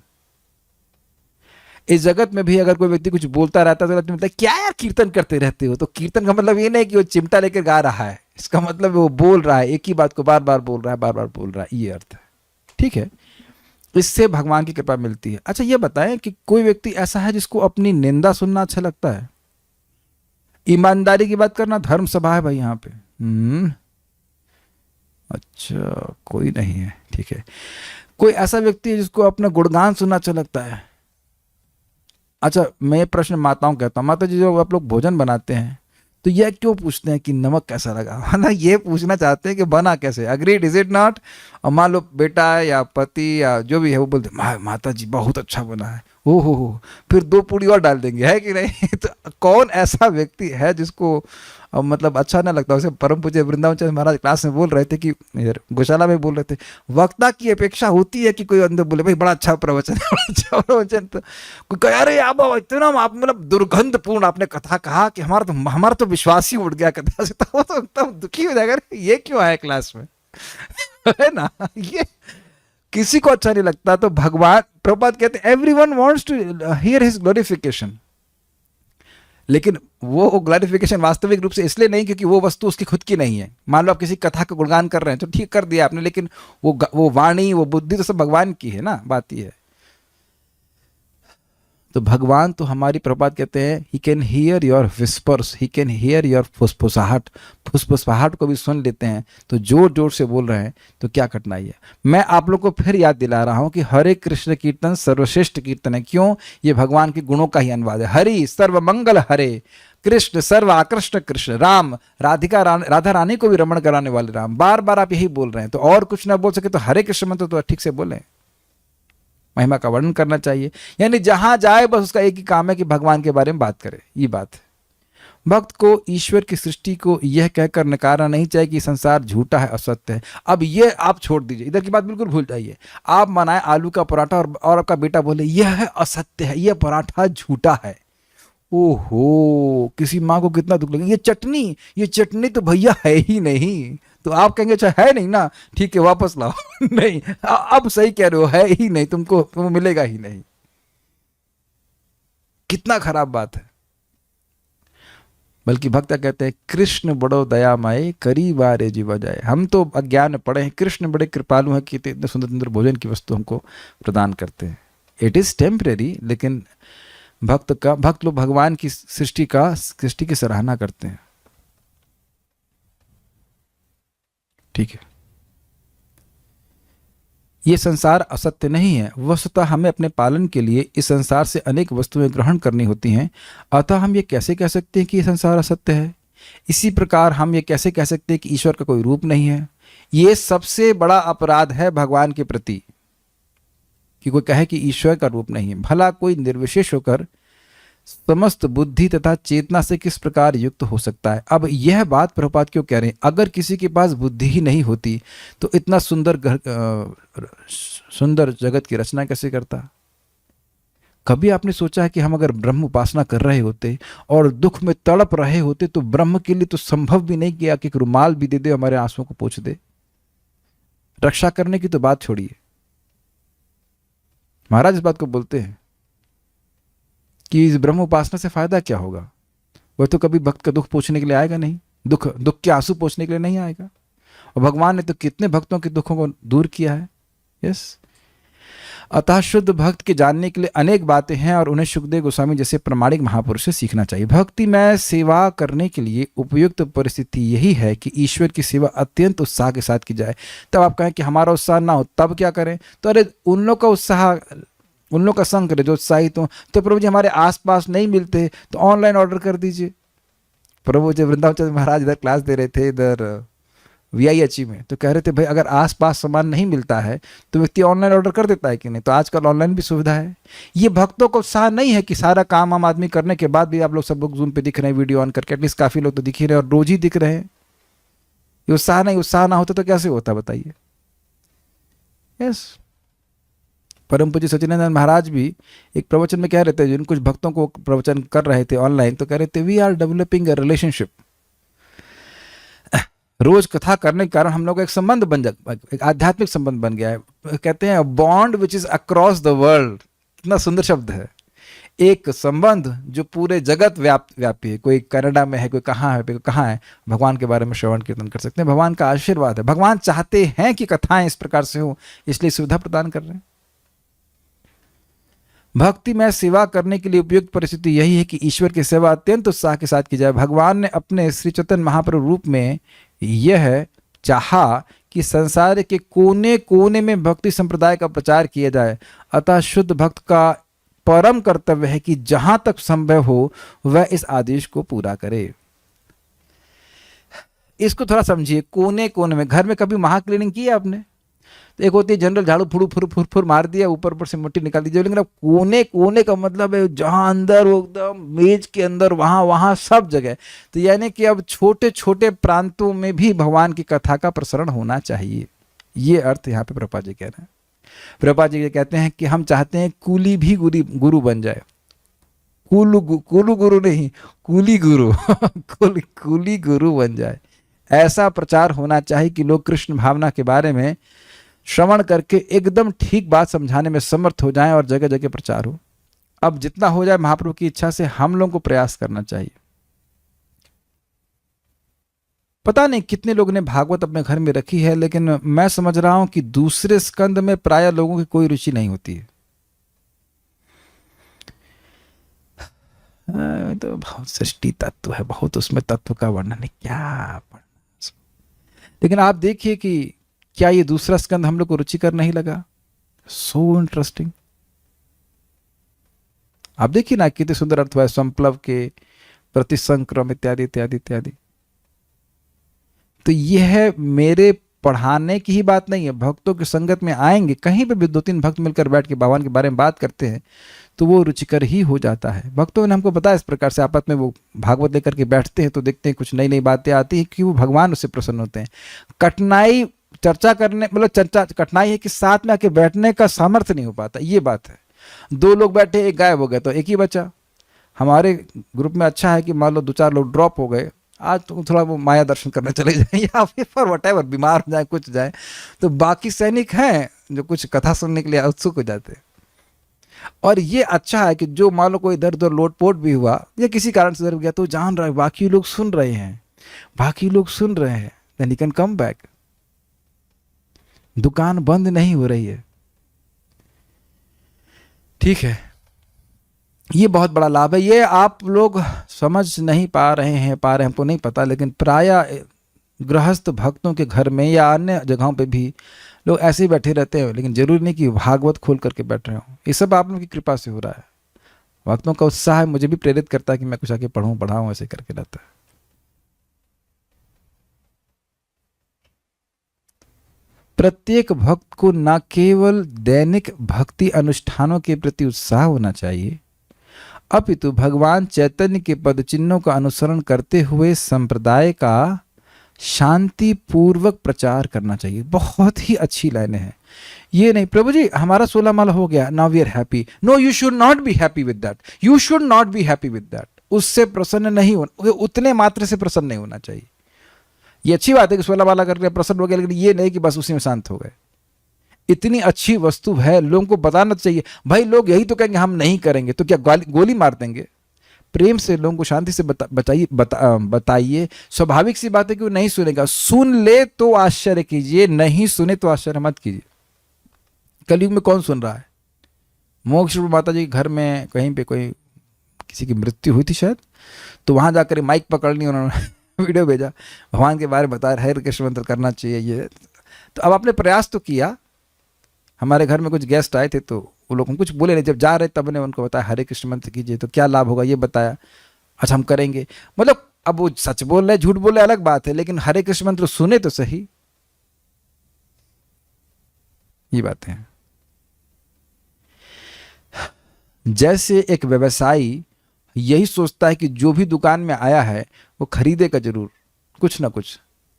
इस जगत में भी अगर कोई व्यक्ति कुछ बोलता रहता है तो मतलब क्या यार कीर्तन करते रहते हो, तो कीर्तन का मतलब ये नहीं कि वो चिमटा लेकर गा रहा है। इसका मतलब वो बोल रहा है, एक ही बात को बार बार बोल रहा है, बार बार बोल रहा है, ये अर्थ है। ठीक है, इससे भगवान की कृपा मिलती है। अच्छा ये बताएं कि कोई व्यक्ति ऐसा है जिसको अपनी निंदा सुनना अच्छा लगता है? ईमानदारी की बात करना, धर्म सभा है भाई यहाँ पे। अच्छा कोई नहीं है, ठीक है। कोई ऐसा व्यक्ति है जिसको अपना गुणगान सुनना अच्छा लगता है? अच्छा मैं प्रश्न माताओं कहता हूँ, माता जी जो आप लोग भोजन बनाते हैं तो यह क्यों पूछते हैं कि नमक कैसा लगा? ना ये पूछना चाहते हैं कि बना कैसे। Agreed, is it not? और मान लो बेटा है या पति या जो भी है वो बोलते माता जी बहुत अच्छा बना है, हो फिर 2 पूड़ी और डाल देंगे, है कि नहीं? तो कौन ऐसा व्यक्ति है जिसको मतलब अच्छा ना लगता? वैसे परम पूज्य वृंदावन चंद्र महाराज क्लास में बोल रहे थे कि इधर गौशाला में बोल रहे थे, वक्ता की अपेक्षा होती है कि कोई अंदर बोले भाई बड़ा अच्छा प्रवचन है, बड़ा अच्छा प्रवचन। तो कोई कह अरे आप इतना आप मतलब दुर्गंधपूर्ण आपने कथा कहा कि हमारा तो विश्वास ही उड़ गया कथा से। तो वो तो एकदम दुखी हो जाएगा, ये क्यों आया क्लास में? है ना, ये किसी को अच्छा नहीं लगता। तो भगवान प्रभुपाद कहते हैं everyone wants to hear his glorification, लेकिन वो ग्लोरिफिकेशन वास्तविक रूप से इसलिए नहीं क्योंकि वो वस्तु उसकी खुद की नहीं है। मान लो आप किसी कथा का गुणगान कर रहे हैं तो ठीक कर दिया आपने, लेकिन वो वाणी वो बुद्धि तो सब भगवान की है ना, बात ये है। तो भगवान तो हमारी प्रभुपाद कहते हैं he can hear your whispers, he can hear your फुसफुसाहट, फुसफुसाहट को भी सुन लेते हैं। तो जोर जोर से बोल रहे हैं तो क्या कठिनाई है? मैं आप लोग को फिर याद दिला रहा हूं कि हरे कृष्ण कीर्तन सर्वश्रेष्ठ कीर्तन है। क्यों? ये भगवान के गुणों का ही अनुवाद है। हरि सर्वमंगल हरे, कृष्ण सर्व आकृष्ट कृष्ण, राम राधा रानी को भी रमण कराने वाले राम। बार बार आप यही बोल रहे हैं, तो और कुछ ना बोल सके तो हरे कृष्ण मंत्र तो ठीक से बोलें, महिमा का वर्णन करना चाहिए। यानी जहां जाए बस उसका एक ही काम है कि भगवान के बारे में बात करे, ये बात है। भक्त को ईश्वर की सृष्टि को यह कहकर नकारना नहीं चाहिए कि संसार झूठा है, असत्य है। अब ये आप छोड़ दीजिए, इधर की बात बिल्कुल भूल जाइए। आप बनाए आलू का पराठा और आपका बेटा बोले यह असत्य है, यह पराठा झूठा है। ओहो, किसी माँ को कितना दुख लगेगा। ये चटनी तो भैया है ही नहीं। तो आप कहेंगे अच्छा है नहीं ना, ठीक है वापस लाओ। नहीं, अब सही कह रहे हो, है ही नहीं, तुमको मिलेगा ही नहीं। कितना खराब बात है। बल्कि भक्त कहते हैं कृष्ण बड़ो दयामय करी बारे जीवा जाए। हम तो अज्ञान में पड़े हैं, कृष्ण बड़े कृपालु हैं कि इतने सुंदर सुंदर भोजन की वस्तु हमको प्रदान करते हैं। इट इज टेम्परेरी, लेकिन भक्त लोग भगवान की सृष्टि की सराहना करते हैं। ठीक है, ये संसार असत्य नहीं है। वस्तुतः हमें अपने पालन के लिए इस संसार से अनेक वस्तुएं ग्रहण करनी होती हैं। अतः हम ये कैसे कह सकते हैं कि ये संसार असत्य है? इसी प्रकार हम ये कैसे कह सकते हैं कि ईश्वर का कोई रूप नहीं है? ये सबसे बड़ा अपराध है भगवान के प्रति कि कोई कहे कि ईश्वर का रूप नहीं है। भला कोई निर्विशेष होकर समस्त बुद्धि तथा चेतना से किस प्रकार युक्त हो सकता है? अब यह बात प्रभुपाद क्यों कह रहे हैं? अगर किसी के पास बुद्धि ही नहीं होती तो इतना सुंदर जगत की रचना कैसे करता? कभी आपने सोचा है कि हम अगर ब्रह्म उपासना कर रहे होते और दुख में तड़प रहे होते तो ब्रह्म के लिए तो संभव भी नहीं किया कि एक रुमाल भी दे दे, हमारे आंसुओं को पोंछ दे। रक्षा करने की तो बात छोड़िए। महाराज इस बात को बोलते हैं कि इस ब्रह्म उपासना से फायदा क्या होगा? वह तो कभी भक्त का दुख पोंछने के लिए आएगा नहीं, दुख के आंसू पोंछने के लिए नहीं आएगा। और भगवान ने तो कितने भक्तों के दुखों को दूर किया है। यस, अतः शुद्ध भक्त के जानने के लिए अनेक बातें हैं और उन्हें सुखदेव गोस्वामी जैसे प्रामाणिक महापुरुष से सीखना चाहिए। भक्ति में सेवा करने के लिए उपयुक्त परिस्थिति यही है कि ईश्वर की सेवा अत्यंत उत्साह के साथ की जाए। तब आप कहें कि हमारा उत्साह ना हो, तब क्या करें? तो अरे उन लोग का उत्साह, उन लोग का संग करें जो उत्साहित हो। तो प्रभु जी हमारे आसपास नहीं मिलते तो ऑनलाइन ऑर्डर कर दीजिए। प्रभु जी वृंदावन चंद्र महाराज इधर क्लास दे रहे थे, इधर VIH में, तो कह रहे थे भाई अगर आसपास सामान नहीं मिलता है तो व्यक्ति ऑनलाइन ऑर्डर कर देता है कि नहीं? तो आजकल ऑनलाइन भी सुविधा है। ये भक्तों को उत्साह नहीं है कि सारा काम आम आदमी करने के बाद भी आप लोग सब लोग जूम पे दिख रहे हैं वीडियो ऑन करके, एटलीस्ट काफ़ी लोग तो दिख ही रहे हैं और रोज ही दिख रहे हैं। ये उत्साह नहीं, उत्साह ना होता तो कैसे होता बताइए? यस, परम पूज्य सच्चिदानंद महाराज भी एक प्रवचन में कह रहे थे, जिन कुछ भक्तों को प्रवचन कर रहे थे ऑनलाइन, तो कह रहे थे we are developing a relationship. रोज कथा करने के कारण हम लोग का एक संबंध बन जा, एक आध्यात्मिक संबंध बन गया है। कहते हैं bond which is across the world. कितना सुंदर शब्द है, एक संबंध जो पूरे जगत व्यापी है। कोई कनाडा में है, कोई कहाँ है, कोई कहाँ है, भगवान के बारे में श्रवण कीर्तन कर सकते हैं। भगवान का आशीर्वाद है, भगवान चाहते हैं कि कथाएं इस प्रकार से हो, इसलिए सुविधा प्रदान कर रहे हैं। भक्ति में सेवा करने के लिए उपयुक्त परिस्थिति यही है कि ईश्वर की सेवा अत्यंत उत्साह के साथ की जाए। भगवान ने अपने श्री चैतन्य महाप्रभु रूप में यह चाहा कि संसार के कोने कोने में भक्ति संप्रदाय का प्रचार किया जाए। अतः शुद्ध भक्त का परम कर्तव्य है कि जहां तक संभव हो वह इस आदेश को पूरा करे। इसको थोड़ा समझिए, कोने कोने में। घर में कभी महा क्लीनिंग की है आपने? तो एक होती है जनरल झाड़ू फुड़ू फुर फुर फुर मार दिया, ऊपर ऊपर से मिट्टी निकाल दीजिए। लेकिन अब कोने कोने का मतलब है जहां अंदर वो एकदम मेज के अंदर, वहां वहां सब जगह। तो यानी कि अब छोटे छोटे प्रांतों में भी भगवान की कथा का प्रसरण होना चाहिए। ये अर्थ यहाँ पे प्रभुपाद जी कह रहे हैं। प्रभुपाद जी कहते हैं कि हम चाहते हैं कूली भी गुरु बन जाए। कुलू गुरु नहीं, कूली गुरु कूली गुरु बन जाए। ऐसा प्रचार होना चाहिए कि लोग कृष्ण भावना के बारे में श्रवण करके एकदम ठीक बात समझाने में समर्थ हो जाएं और जगह जगह प्रचार हो। अब जितना हो जाए महाप्रभु की इच्छा से हम लोगों को प्रयास करना चाहिए। पता नहीं कितने लोगों ने भागवत अपने घर में रखी है, लेकिन मैं समझ रहा हूं कि दूसरे स्कंद में प्राय लोगों की कोई रुचि नहीं होती है। तो बहुत सृष्टि तत्व है, बहुत उसमें तत्व का वर्णन है, क्या पढ़ना। लेकिन आप देखिए कि क्या ये दूसरा स्कंद हम लोग को रुचिकर नहीं लगा? So interesting. आप देखिए ना कितने सुंदर अर्थ हुआ है, संप्लव के प्रतिसंक्रम इत्यादि इत्यादि इत्यादि। तो यह मेरे पढ़ाने की ही बात नहीं है। भक्तों की संगत में आएंगे, कहीं पे भी दो तीन भक्त मिलकर बैठ के भगवान के बारे में बात करते हैं तो वो रुचिकर ही हो जाता है। भक्तों ने हमको बताया इस प्रकार से आपस में वो भागवत लेकर के बैठते हैं तो देखते हैं कुछ नई नई बातें आती हैं कि वो भगवान उससे प्रसन्न होते हैं। कठिनाई चर्चा करने, मतलब चर्चा कठिनाई है कि साथ में आके बैठने का सामर्थ्य नहीं हो पाता, ये बात है। दो लोग बैठे, एक गायब हो गया तो एक ही बचा। हमारे ग्रुप में अच्छा है कि मान लो दो चार लोग ड्रॉप हो गए, आज तो थोड़ा वो माया दर्शन करने चले जाए या फिर फॉर व्हाटएवर बीमार हो जाए, कुछ जाए, तो बाकी सैनिक हैं जो कुछ कथा सुनने के लिए उत्सुक हो जाते हैं। और ये अच्छा है कि जो मान लो कोई इधर उधर लोटपोट भी हुआ या किसी कारण से इधर गया तो जान रहा है बाकी लोग सुन रहे हैं, बाकी लोग सुन रहे हैं, then he can come back. दुकान बंद नहीं हो रही है। ठीक है, ये बहुत बड़ा लाभ है। ये आप लोग समझ नहीं पा रहे हैं, हमको नहीं पता, लेकिन प्रायः गृहस्थ भक्तों के घर में या अन्य जगहों पे भी लोग ऐसे ही बैठे रहते हैं, लेकिन जरूरी नहीं कि भागवत खोल करके बैठ रहे हो। ये सब आप लोगों की कृपा से हो रहा है। भक्तों का उत्साह है, मुझे भी प्रेरित करता है कि मैं कुछ आके पढ़ाऊं, ऐसे करके रहता है। प्रत्येक भक्त को न केवल दैनिक भक्ति अनुष्ठानों के प्रति उत्साह होना चाहिए, अपितु भगवान चैतन्य के पद चिन्हों का अनुसरण करते हुए संप्रदाय का शांति पूर्वक प्रचार करना चाहिए। बहुत ही अच्छी लाइनें हैं। ये नहीं प्रभु जी हमारा 16 माला हो गया, now we are happy. No, you should not be happy with that, you should not be happy with that. उससे प्रसन्न नहीं होना, उतने मात्र से प्रसन्न नहीं होना चाहिए। ये अच्छी बात है कि 16 माला करके प्रसन्न हो गया, लेकिन ये नहीं कि बस उसी में शांत हो गए। इतनी अच्छी वस्तु है, लोगों को बताना चाहिए। भाई लोग यही तो कहेंगे हम नहीं करेंगे, तो क्या गोली मार देंगे? प्रेम से लोगों को शांति से बताइए। स्वाभाविक सी बात है कि वो नहीं सुनेगा। सुन ले तो आश्चर्य कीजिए, नहीं सुने तो आश्चर्य मत कीजिए। कलयुग में कौन सुन रहा है? मोक्ष रूप माता जी के घर में कहीं पे कोई किसी की मृत्यु हुई थी शायद, तो वहाँ जाकर माइक पकड़ ली उन्होंने वीडियो भेजा, भगवान के बारे में बताया, हरे कृष्ण मंत्र करना चाहिए ये। तो अब आपने प्रयास तो किया। हमारे घर में कुछ गेस्ट आए थे तो वो लोग हम कुछ बोले नहीं, जब जा रहे तब ने उनको बताया हरे कृष्ण मंत्र कीजिए तो क्या लाभ होगा ये बताया। अच्छा हम करेंगे, मतलब अब वो सच बोल रहे झूठ बोल रहे अलग बात है, लेकिन हरे कृष्ण मंत्र सुने तो सही, ये बातें हैं। जैसे एक व्यवसायी यही सोचता है कि जो भी दुकान में आया है वो खरीदेगा जरूर कुछ ना कुछ,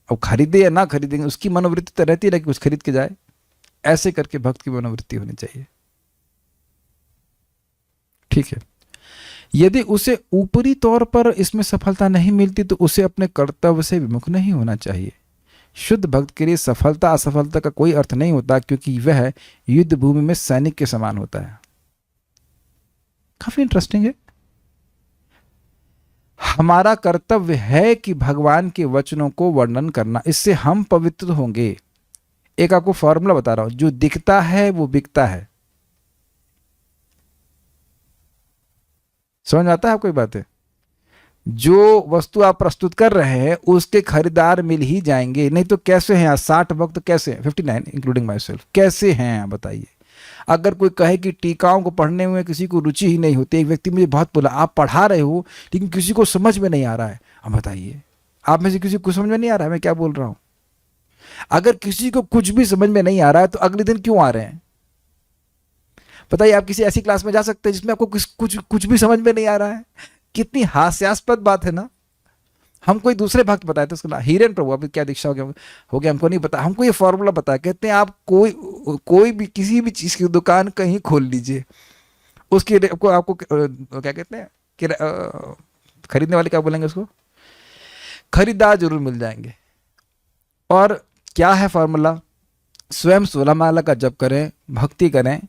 अब खरीदे या ना खरीदेंगे उसकी मनोवृत्ति तो रहती है कि कुछ खरीद के जाए, ऐसे करके भक्त की मनोवृत्ति होनी चाहिए। ठीक है, यदि उसे ऊपरी तौर पर इसमें सफलता नहीं मिलती तो उसे अपने कर्तव्य से विमुख नहीं होना चाहिए। शुद्ध भक्त के लिए सफलता असफलता का कोई अर्थ नहीं होता, क्योंकि वह युद्ध भूमि में सैनिक के समान होता है। काफी इंटरेस्टिंग है। हमारा कर्तव्य है कि भगवान के वचनों को वर्णन करना, इससे हम पवित्र होंगे। एक आपको फॉर्मूला बता रहा हूं, जो दिखता है वो बिकता है। समझ आता है आपको ये बात है? जो वस्तु आप प्रस्तुत कर रहे हैं उसके खरीदार मिल ही जाएंगे, नहीं तो कैसे हैं? 60 भक्त कैसे हैं, 59 इंक्लूडिंग माई सेल्फ, कैसे हैं आप बताइए? अगर कोई कहे कि टीकाओं को पढ़ने में किसी को रुचि ही नहीं होती, एक व्यक्ति मुझे बहुत बोला आप पढ़ा रहे हो लेकिन किसी को समझ में नहीं आ रहा है, अब बताइए आप में से किसी को समझ में नहीं आ रहा है मैं क्या बोल रहा हूं? अगर किसी को कुछ भी समझ में नहीं आ रहा है तो अगले दिन क्यों आ रहे हैं? बताइए, आप किसी ऐसी क्लास में जा सकते हैं जिसमें आपको कुछ भी समझ में नहीं आ रहा है? कितनी हास्यास्पद बात है ना। हम कोई दूसरे भक्त बताए थे, उसका हीरेन प्रभु, अभी क्या दीक्षा हो गया हमको नहीं पता, हमको ये फॉर्मूला बताया, कहते हैं आप कोई भी किसी भी चीज की दुकान कहीं खोल लीजिए, उसकी आपको क्या कहते हैं कि खरीदने वाले क्या बोलेंगे उसको, खरीदार जरूर मिल जाएंगे। और क्या है फॉर्मूला? स्वयं 16 माला का जप करें, भक्ति करें,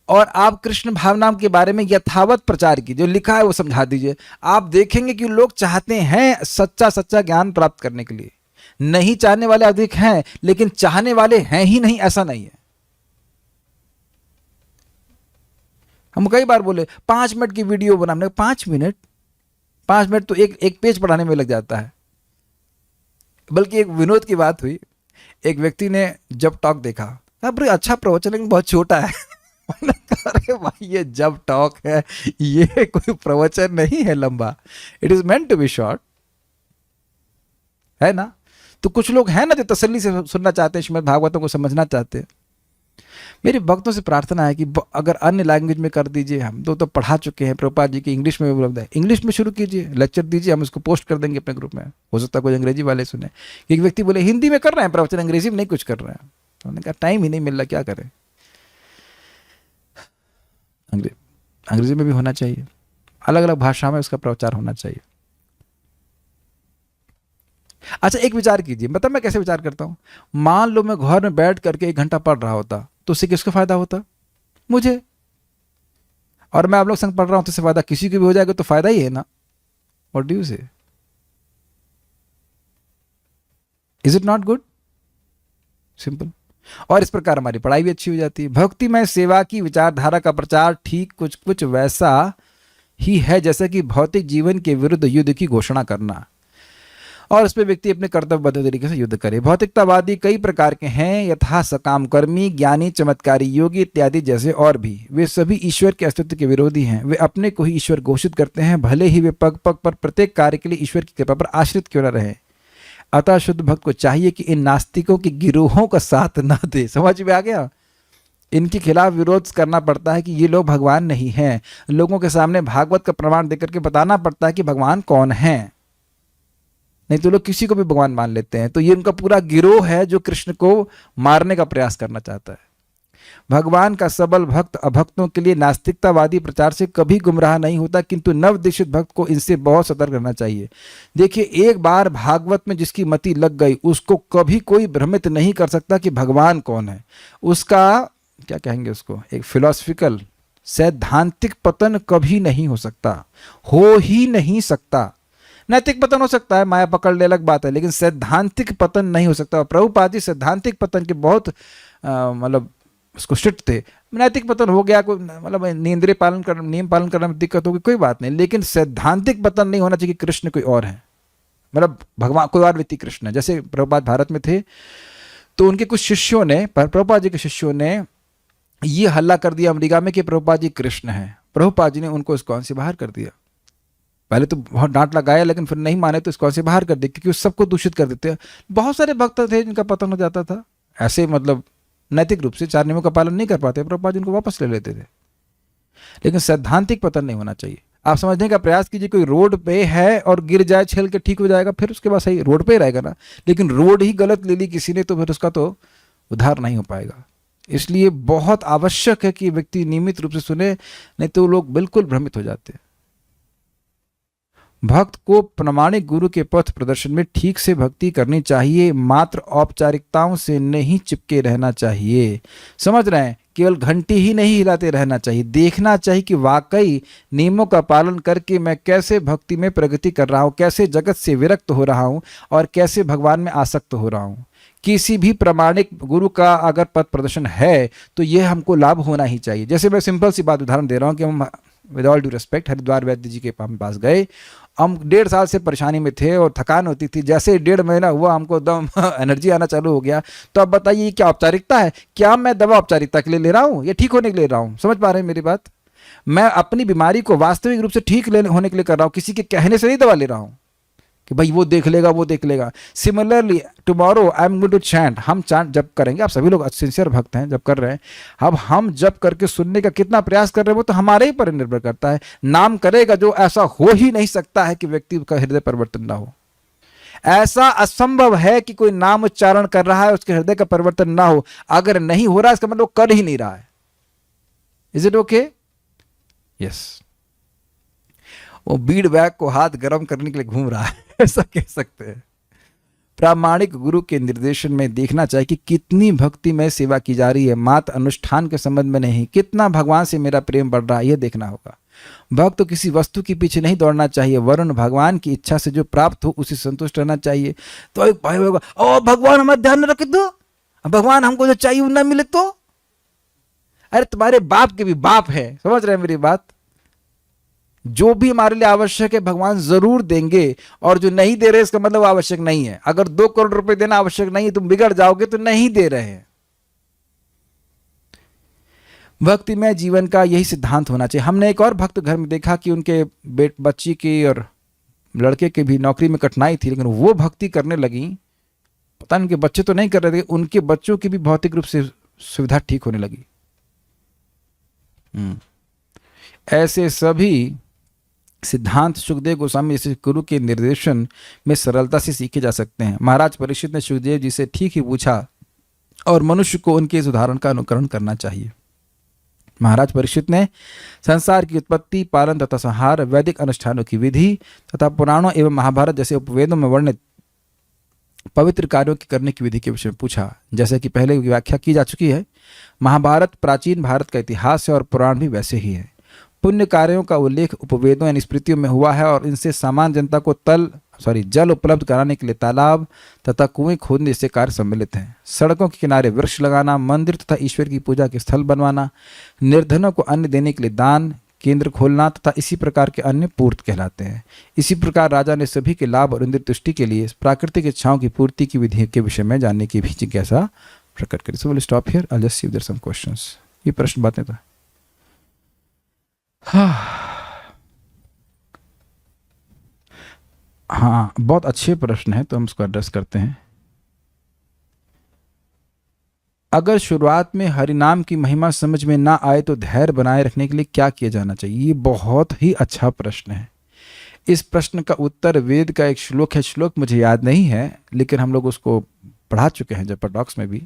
और आप कृष्ण भाव नाम के बारे में यथावत प्रचार कीजिए, जो लिखा है वो समझा दीजिए। आप देखेंगे कि लोग चाहते हैं सच्चा ज्ञान प्राप्त करने के लिए, नहीं चाहने वाले अधिक हैं, लेकिन चाहने वाले हैं ही नहीं, ऐसा नहीं है। हम कई बार बोले 5 मिनट की वीडियो बनाने, 5 मिनट तो एक पेज पढ़ाने में लग जाता है। बल्कि एक विनोद की बात हुई, एक व्यक्ति ने जब टॉक देखा, अरे अच्छा प्रवचन लेकिन बहुत छोटा है। अरे भाई ये जब टॉक है, ये कोई प्रवचन नहीं है लंबा, it is meant to be short, है ना? तो कुछ लोग हैं ना जो तसल्ली से सुनना चाहते हैं, श्रीमद् भागवतों को समझना चाहते हैं। मेरे भक्तों से प्रार्थना है कि अगर अन्य लैंग्वेज में कर दीजिए, हम तो पढ़ा चुके हैं, प्रभुपाद जी की इंग्लिश में उपलब्ध है, इंग्लिश में शुरू कीजिए, लेक्चर दीजिए, हम उसको पोस्ट कर देंगे अपने ग्रुप में, हो सकता है कोई अंग्रेजी वाले सुने। एक व्यक्ति बोले हिंदी में कर रहे हैं प्रवचन, अंग्रेजी में नहीं कुछ कर रहे हैं। उन्होंने कहा टाइम ही नहीं मिल रहा, क्या करें? अंग्रेजी में भी होना चाहिए, अलग अलग भाषा में उसका प्रचार होना चाहिए। अच्छा एक विचार कीजिए, मतलब मैं कैसे विचार करता हूं, मान लो मैं घर में बैठ करके 1 घंटा पढ़ रहा होता तो उससे किसको फायदा होता? मुझे। और मैं आप लोग संग पढ़ रहा हूं तो इससे फायदा किसी को भी हो जाएगा, तो फायदा ही है ना। व्हाट डू यू से? Is it not good? Simple. और इस प्रकार हमारी पढ़ाई भी अच्छी हो जाती है। भक्तिमय सेवा की विचारधारा का प्रचार ठीक कुछ वैसा ही है जैसे कि भौतिक जीवन के विरुद्ध युद्ध की घोषणा करना, और इस पर व्यक्ति अपने कर्तव्यबद्ध तरीके से युद्ध करे। भौतिकतावादी कई प्रकार के हैं, यथा सकाम कर्मी, ज्ञानी, चमत्कारी, योगी इत्यादि जैसे और भी। वे सभी ईश्वर के अस्तित्व के विरोधी हैं। वे अपने को ही ईश्वर घोषित करते हैं, भले ही वे पग पग पर प्रत्येक कार्य के लिए ईश्वर की कृपा पर आश्रित क्यों न रहे। अतः शुद्ध भक्त को चाहिए कि इन नास्तिकों के गिरोहों का साथ न दे। समझ में आ गया? इनके खिलाफ विरोध करना पड़ता है कि ये लोग भगवान नहीं हैं। लोगों के सामने भागवत का प्रमाण देकर के बताना पड़ता है कि भगवान कौन है, नहीं तो लोग किसी को भी भगवान मान लेते हैं। तो ये उनका पूरा गिरोह है जो कृष्ण को मारने का प्रयास करना चाहता है। भगवान का सबल भक्त अभक्तों के लिए नास्तिकतावादी प्रचार से कभी गुमराह नहीं होता, किंतु नव दीक्षित भक्त को इनसे बहुत सतर्क रहना चाहिए। देखिए, एक बार भागवत में जिसकी मति लग गई उसको कभी कोई भ्रमित नहीं कर सकता कि भगवान कौन है। उसका क्या कहेंगे, उसको एक फिलोसफिकल सैद्धांतिक पतन कभी नहीं हो सकता, हो ही नहीं सकता। नैतिक पतन हो सकता है, माया पकड़ ले अलग बात है, लेकिन सैद्धांतिक पतन नहीं हो सकता। प्रभुपाद जी सैद्धांतिक पतन के बहुत मतलब उसको स्ट्रिक्ट थे, नैतिक पतन हो गया, कोई मतलब नियम पालन करने में दिक्कत होगी, कोई बात नहीं, लेकिन सैद्धांतिक पतन नहीं होना चाहिए कि कृष्ण कोई और है, मतलब भगवान कोई और व्यक्ति कृष्ण है। जैसे प्रभुपाद भारत में थे तो उनके कुछ शिष्यों ने, प्रभुपाद जी के शिष्यों ने ये हल्ला कर दिया अमेरिका में कि प्रभुपाद जी कृष्ण हैं। प्रभुपाद जी ने उनको इस्कॉन से बाहर कर दिया। पहले तो बहुत डांट लगाया, लेकिन फिर नहीं माने तो इस्कॉन से बाहर कर दिया, क्योंकि उस सबको दूषित कर देते हैं। बहुत सारे भक्त थे जिनका पतन हो जाता था ऐसे, मतलब नैतिक रूप से 4 नियमों का पालन नहीं कर पाते, प्रभुपाद जी उनको वापस ले लेते थे। लेकिन सैद्धांतिक पतन नहीं होना चाहिए। आप समझने का प्रयास कीजिए, कोई रोड पे है और गिर जाए, छेल के ठीक हो जाएगा, फिर उसके बाद सही रोड पे ही रहेगा ना, लेकिन रोड ही गलत ले ली किसी ने तो फिर उसका तो उद्धार नहीं हो पाएगा। इसलिए बहुत आवश्यक है कि व्यक्ति नियमित रूप से सुने, नहीं तो लोग बिल्कुल भ्रमित हो जाते हैं। भक्त को प्रामाणिक गुरु के पथ प्रदर्शन में ठीक से भक्ति करनी चाहिए, मात्र औपचारिकताओं से नहीं चिपके रहना चाहिए। समझ रहे हैं, केवल घंटी ही नहीं हिलाते रहना चाहिए, देखना चाहिए कि वाकई नियमों का पालन करके मैं कैसे भक्ति में प्रगति कर रहा हूँ, कैसे जगत से विरक्त हो रहा हूँ और कैसे भगवान में आसक्त हो रहा हूँ। किसी भी प्रामाणिक गुरु का अगर पथ प्रदर्शन है तो यह हमको लाभ होना ही चाहिए। जैसे मैं सिंपल सी बात उदाहरण दे रहा हूँ कि हम with all due respect Haridwar वैद्य जी के पास गए, हम 1.5 साल से परेशानी में थे और थकान होती थी, जैसे 1.5 महीना हुआ हमको एकदम एनर्जी आना चालू हो गया। तो अब बताइए क्या औपचारिकता है? क्या मैं दवा औपचारिकता के लिए ले रहा हूँ या ठीक होने के लिए ले रहा हूँ? समझ पा रहे हैं मेरी बात? मैं अपनी बीमारी को वास्तविक रूप से ठीक होने के लिए कर रहा हूँ, किसी के कहने से नहीं दवा ले रहा हूँ कि भाई वो देख लेगा वो देख लेगा। Similarly tomorrow I am going to chant, हम चैंट जब करेंगे, आप सभी लोग सिंसियर भक्त हैं जब कर रहे हैं, अब हम जब करके सुनने का कितना प्रयास कर रहे हैं वो तो हमारे ही पर निर्भर करता है। नाम करेगा जो ऐसा हो ही नहीं सकता है कि व्यक्ति का हृदय परिवर्तन ना हो। ऐसा असंभव है कि कोई नाम उच्चारण कर रहा है उसके हृदय का परिवर्तन ना हो। अगर नहीं हो रहा इसका मतलब कर ही नहीं रहा है। Is it okay? यस। वो बीड बैग को हाथ गर्म करने के लिए घूम रहा है ऐसा कह सकते हैं। प्रामाणिक गुरु के निर्देशन में देखना चाहिए कि कितनी भक्ति में सेवा की जा रही है, मात्र अनुष्ठान के संबंध में नहीं, कितना भगवान से मेरा प्रेम बढ़ रहा है यह देखना होगा। भक्त तो किसी वस्तु के पीछे नहीं दौड़ना चाहिए, वरुण भगवान की इच्छा से जो प्राप्त हो उसी संतुष्ट रहना चाहिए। तो एक भाई होगा, ओ भगवान हमारा ध्यान रख दो, भगवान हमको जो चाहिए वो ना मिले तो, अरे तुम्हारे बाप के भी बाप है। समझ रहे हैं मेरी बात? जो भी हमारे लिए आवश्यक है भगवान जरूर देंगे, और जो नहीं दे रहे इसका मतलब आवश्यक नहीं है। अगर 2 करोड़ रुपए देना आवश्यक नहीं है, तुम बिगड़ जाओगे तो नहीं दे रहे हैं। भक्ति में जीवन का यही सिद्धांत होना चाहिए। हमने एक और भक्त घर में देखा कि उनके बच्ची की और लड़के के भी नौकरी में कठिनाई थी, लेकिन वो भक्ति करने लगी। पता नहीं उनके बच्चे तो नहीं कर रहे थे, उनके बच्चों की भी भौतिक रूप से सुविधा ठीक होने लगी। ऐसे सभी सिद्धांत सुखदेव गोस्वामी जैसे गुरु के निर्देशन में सरलता से सीखे जा सकते हैं। महाराज परीक्षित ने सुखदेव जी से ठीक ही पूछा और मनुष्य को उनके इस उदाहरण का अनुकरण करना चाहिए। महाराज परीक्षित ने संसार की उत्पत्ति, पालन तथा संहार, वैदिक अनुष्ठानों की विधि तथा पुराणों एवं महाभारत जैसे उपवेदों में वर्णित पवित्र कार्यों की करने की विधि के विषय में पूछा। जैसे कि पहले व्याख्या की जा चुकी है, महाभारत प्राचीन भारत का इतिहास है और पुराण भी वैसे ही है। पुण्य कार्यों का उल्लेख उपवेदों यानी स्मृतियों में हुआ है और इनसे सामान्य जनता को जल उपलब्ध कराने के लिए तालाब तथा कुएं खोदने जैसे कार्य सम्मिलित हैं। सड़कों के किनारे वृक्ष लगाना, मंदिर तथा ईश्वर की पूजा के स्थल बनवाना, निर्धनों को अन्न देने के लिए दान केंद्र खोलना तथा इसी प्रकार के अन्य पूर्त कहलाते हैं। इसी प्रकार राजा ने सभी के लाभ और इंद्रिय तुष्टि के लिए प्राकृतिक इच्छाओं की पूर्ति की विधि के विषय में जानने की भी जिज्ञासा प्रकट करी। So will stop here, I just see if there some questions. ये प्रश्न बातें तो हाँ, बहुत अच्छे प्रश्न है तो हम उसको एड्रेस करते हैं। अगर शुरुआत में हरिनाम की महिमा समझ में ना आए तो धैर्य बनाए रखने के लिए क्या किया जाना चाहिए? ये बहुत ही अच्छा प्रश्न है। इस प्रश्न का उत्तर वेद का एक श्लोक है, श्लोक मुझे याद नहीं है लेकिन हम लोग उसको पढ़ा चुके हैं जब टॉक्स में भी,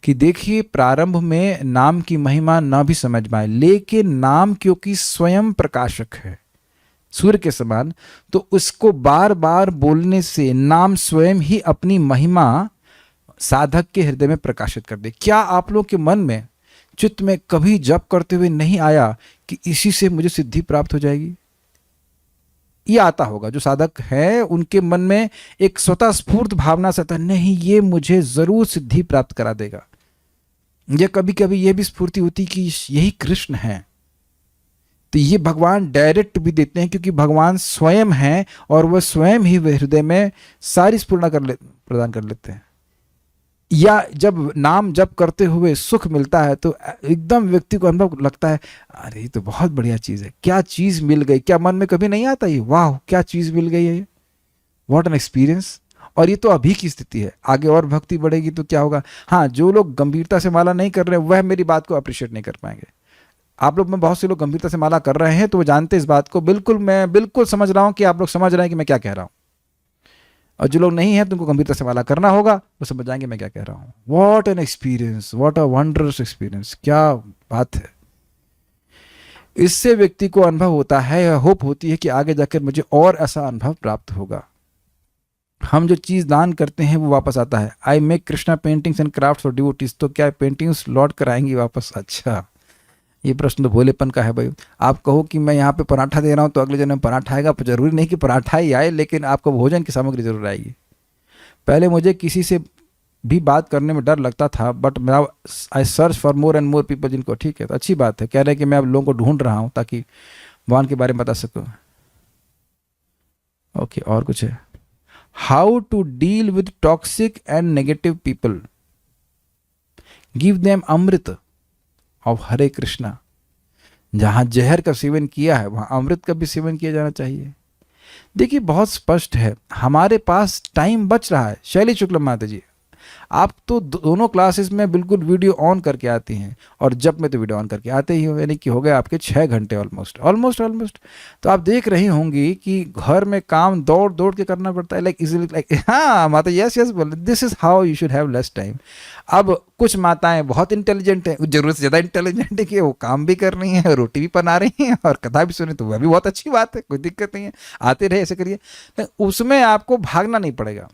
कि देखिए प्रारंभ में नाम की महिमा ना भी समझ में आए, लेकिन नाम क्योंकि स्वयं प्रकाशक है सूर्य के समान, तो उसको बार बार बोलने से नाम स्वयं ही अपनी महिमा साधक के हृदय में प्रकाशित कर दे। क्या आप लोग के मन में, चित्त में कभी जप करते हुए नहीं आया कि इसी से मुझे सिद्धि प्राप्त हो जाएगी? ये आता होगा, जो साधक है उनके मन में एक स्वतः स्फूर्त भावना से आता, नहीं ये मुझे जरूर सिद्धि प्राप्त करा देगा। या कभी कभी यह भी स्फूर्ति होती कि यही कृष्ण है, तो ये भगवान डायरेक्ट भी देते हैं क्योंकि भगवान स्वयं हैं और वह स्वयं ही हृदय में सारी स्फूर्णा प्रदान कर लेते हैं। या जब नाम जप करते हुए सुख मिलता है तो एकदम व्यक्ति को अनुभव लगता है, अरे ये तो बहुत बढ़िया चीज़ है, क्या चीज़ मिल गई। क्या मन में कभी नहीं आता ये, वाह क्या चीज़ मिल गई है, व्हाट एन एक्सपीरियंस। और ये तो अभी की स्थिति है, आगे और भक्ति बढ़ेगी तो क्या होगा। हाँ, जो लोग गंभीरता से माला नहीं कर रहे वह मेरी बात को अप्रिशिएट नहीं कर पाएंगे। आप लोग में बहुत से लोग गंभीरता से माला कर रहे हैं तो वो जानते हैं इस बात को, बिल्कुल मैं बिल्कुल समझ रहा हूँ कि आप लोग समझ रहे हैं कि मैं क्या कह रहा हूँ। और जो लोग नहीं हैं तो उनको गंभीरता से माला करना होगा, वो समझ जाएंगे मैं क्या कह रहा हूँ। What an experience, what a wondrous experience, क्या बात है। इससे व्यक्ति को अनुभव होता है, होप होती है कि आगे जाकर मुझे और ऐसा अनुभव प्राप्त होगा। हम जो चीज़ दान करते हैं वो वापस आता है। I make Krishna paintings and crafts for devotees, तो क्या पेंटिंग्स लौट कर आएंगी वापस। अच्छा, ये प्रश्न तो भोलेपन का है भाई। आप कहो कि मैं यहाँ पे पराठा दे रहा हूँ तो अगले जन्म में पराठा आएगा, पर जरूरी नहीं कि पराठा ही आए, लेकिन आपको भोजन की सामग्री जरूर आएगी। पहले मुझे किसी से भी बात करने में डर लगता था, but now I search for more and more people जिनको, ठीक है तो अच्छी बात है, कह रहे हैं कि मैं अब लोगों को ढूंढ रहा हूँ ताकि भगवान के बारे में बता सकूँ। ओके, और कुछ है। How to deal with toxic and negative people, give them amrit of Hare Krishna. जहाँ जहर का सेवन किया है वहाँ अमृत का भी सेवन किया जाना चाहिए। देखिए बहुत स्पष्ट है, हमारे पास टाइम बच रहा है। शैली शुक्ला माता जी, आप तो दोनों क्लासेस में बिल्कुल वीडियो ऑन करके आती हैं और जब में तो वीडियो ऑन करके आते ही हो, यानी कि हो गए आपके 6 घंटे ऑलमोस्ट। तो आप देख रही होंगी कि घर में काम दौड़ दौड़ के करना पड़ता है, लाइक हाँ माता, यस बोल, this is how you should have less time. अब कुछ माताएं बहुत इंटेलिजेंट हैं, जरूरत से ज़्यादा इंटेलिजेंट है कि वो काम भी कर रही हैं, रोटी भी बना रही हैं और कथा भी सुनी, तो वह भी बहुत अच्छी बात है, कोई दिक्कत नहीं है, आते रहे ऐसे करिए। उसमें आपको भागना नहीं पड़ेगा।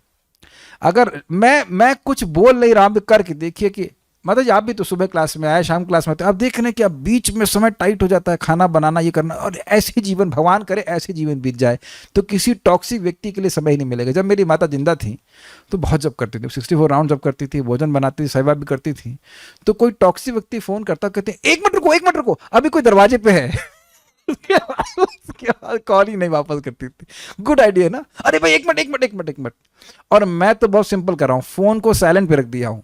अगर मैं कुछ बोल नहीं रहा हूं, करके देखिए कि मतलब आप भी तो सुबह क्लास में आए, शाम क्लास में आते, आप देख रहे हैं कि अब बीच में समय टाइट हो जाता है, खाना बनाना ये करना, और ऐसे जीवन, भगवान करे ऐसे जीवन बीत जाए तो किसी टॉक्सिक व्यक्ति के लिए समय ही नहीं मिलेगा। जब मेरी माता जिंदा थी तो बहुत जब करती थी, 64 राउंड जब करती थी, भोजन बनाती थी, सेवा भी करती थी, तो कोई टॉक्सिक व्यक्ति फोन करता, कहते एक मिनट रुको अभी कोई दरवाजे पे है। उसके बाद कॉल ही नहीं वापस करती थी। गुड आइडिया ना, अरे भाई एक मिनट। और मैं तो बहुत सिंपल कर रहा हूँ, फोन को साइलेंट पे रख दिया हूँ,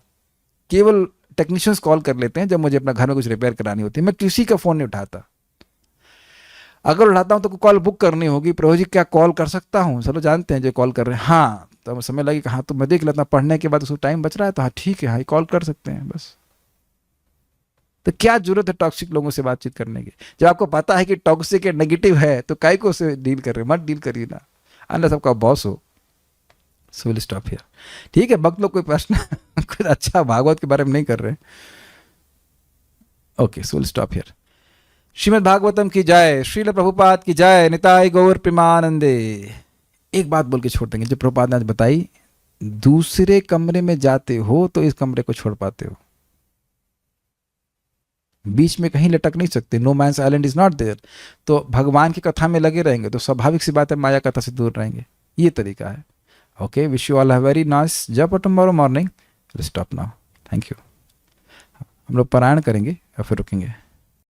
केवल टेक्नीशियंस कॉल कर लेते हैं जब मुझे अपना घर में कुछ रिपेयर करानी होती है। मैं किसी का फोन नहीं उठाता, अगर उठाता हूँ तो कॉल बुक करनी होगी, प्रभु जी क्या कॉल कर सकता हूँ, चलो जानते हैं जो कॉल कर रहे हैं, हाँ तो समय लगेगा, हाँ तो मैं देख लेता, पढ़ने के बाद उसको टाइम बच रहा है तो हाँ ठीक है, हाँ कॉल कर सकते हैं बस। तो क्या जरूरत है टॉक्सिक लोगों से बातचीत करने की, जब आपको पता है कि टॉक्सिक नेगेटिव है, तो काय को से डील कर रहे, मत डील करिए ना, अनलेस आपका बॉस हो। सो विल स्टॉप हियर। ठीक है, भक्त लोग कोई प्रश्न कुछ अच्छा भागवत के बारे में नहीं कर रहे, okay so will stop here. Shrimad Bhagavatam की जय, श्रील प्रभुपाद की जय, निताय गौर प्रेमानंदे। एक बात बोल के छोड़ देंगे जो प्रभुपाद ने आज बताई, दूसरे कमरे में जाते हो तो इस कमरे को छोड़ पाते हो, बीच में कहीं लटक नहीं सकते, no man's island is not there. तो भगवान की कथा में लगे रहेंगे तो स्वाभाविक सी बात है माया कथा से दूर रहेंगे, ये तरीका है। Okay, wish you all have very nice जब tomorrow morning. Stop now, thank you. हम लोग पारायण करेंगे और फिर रुकेंगे।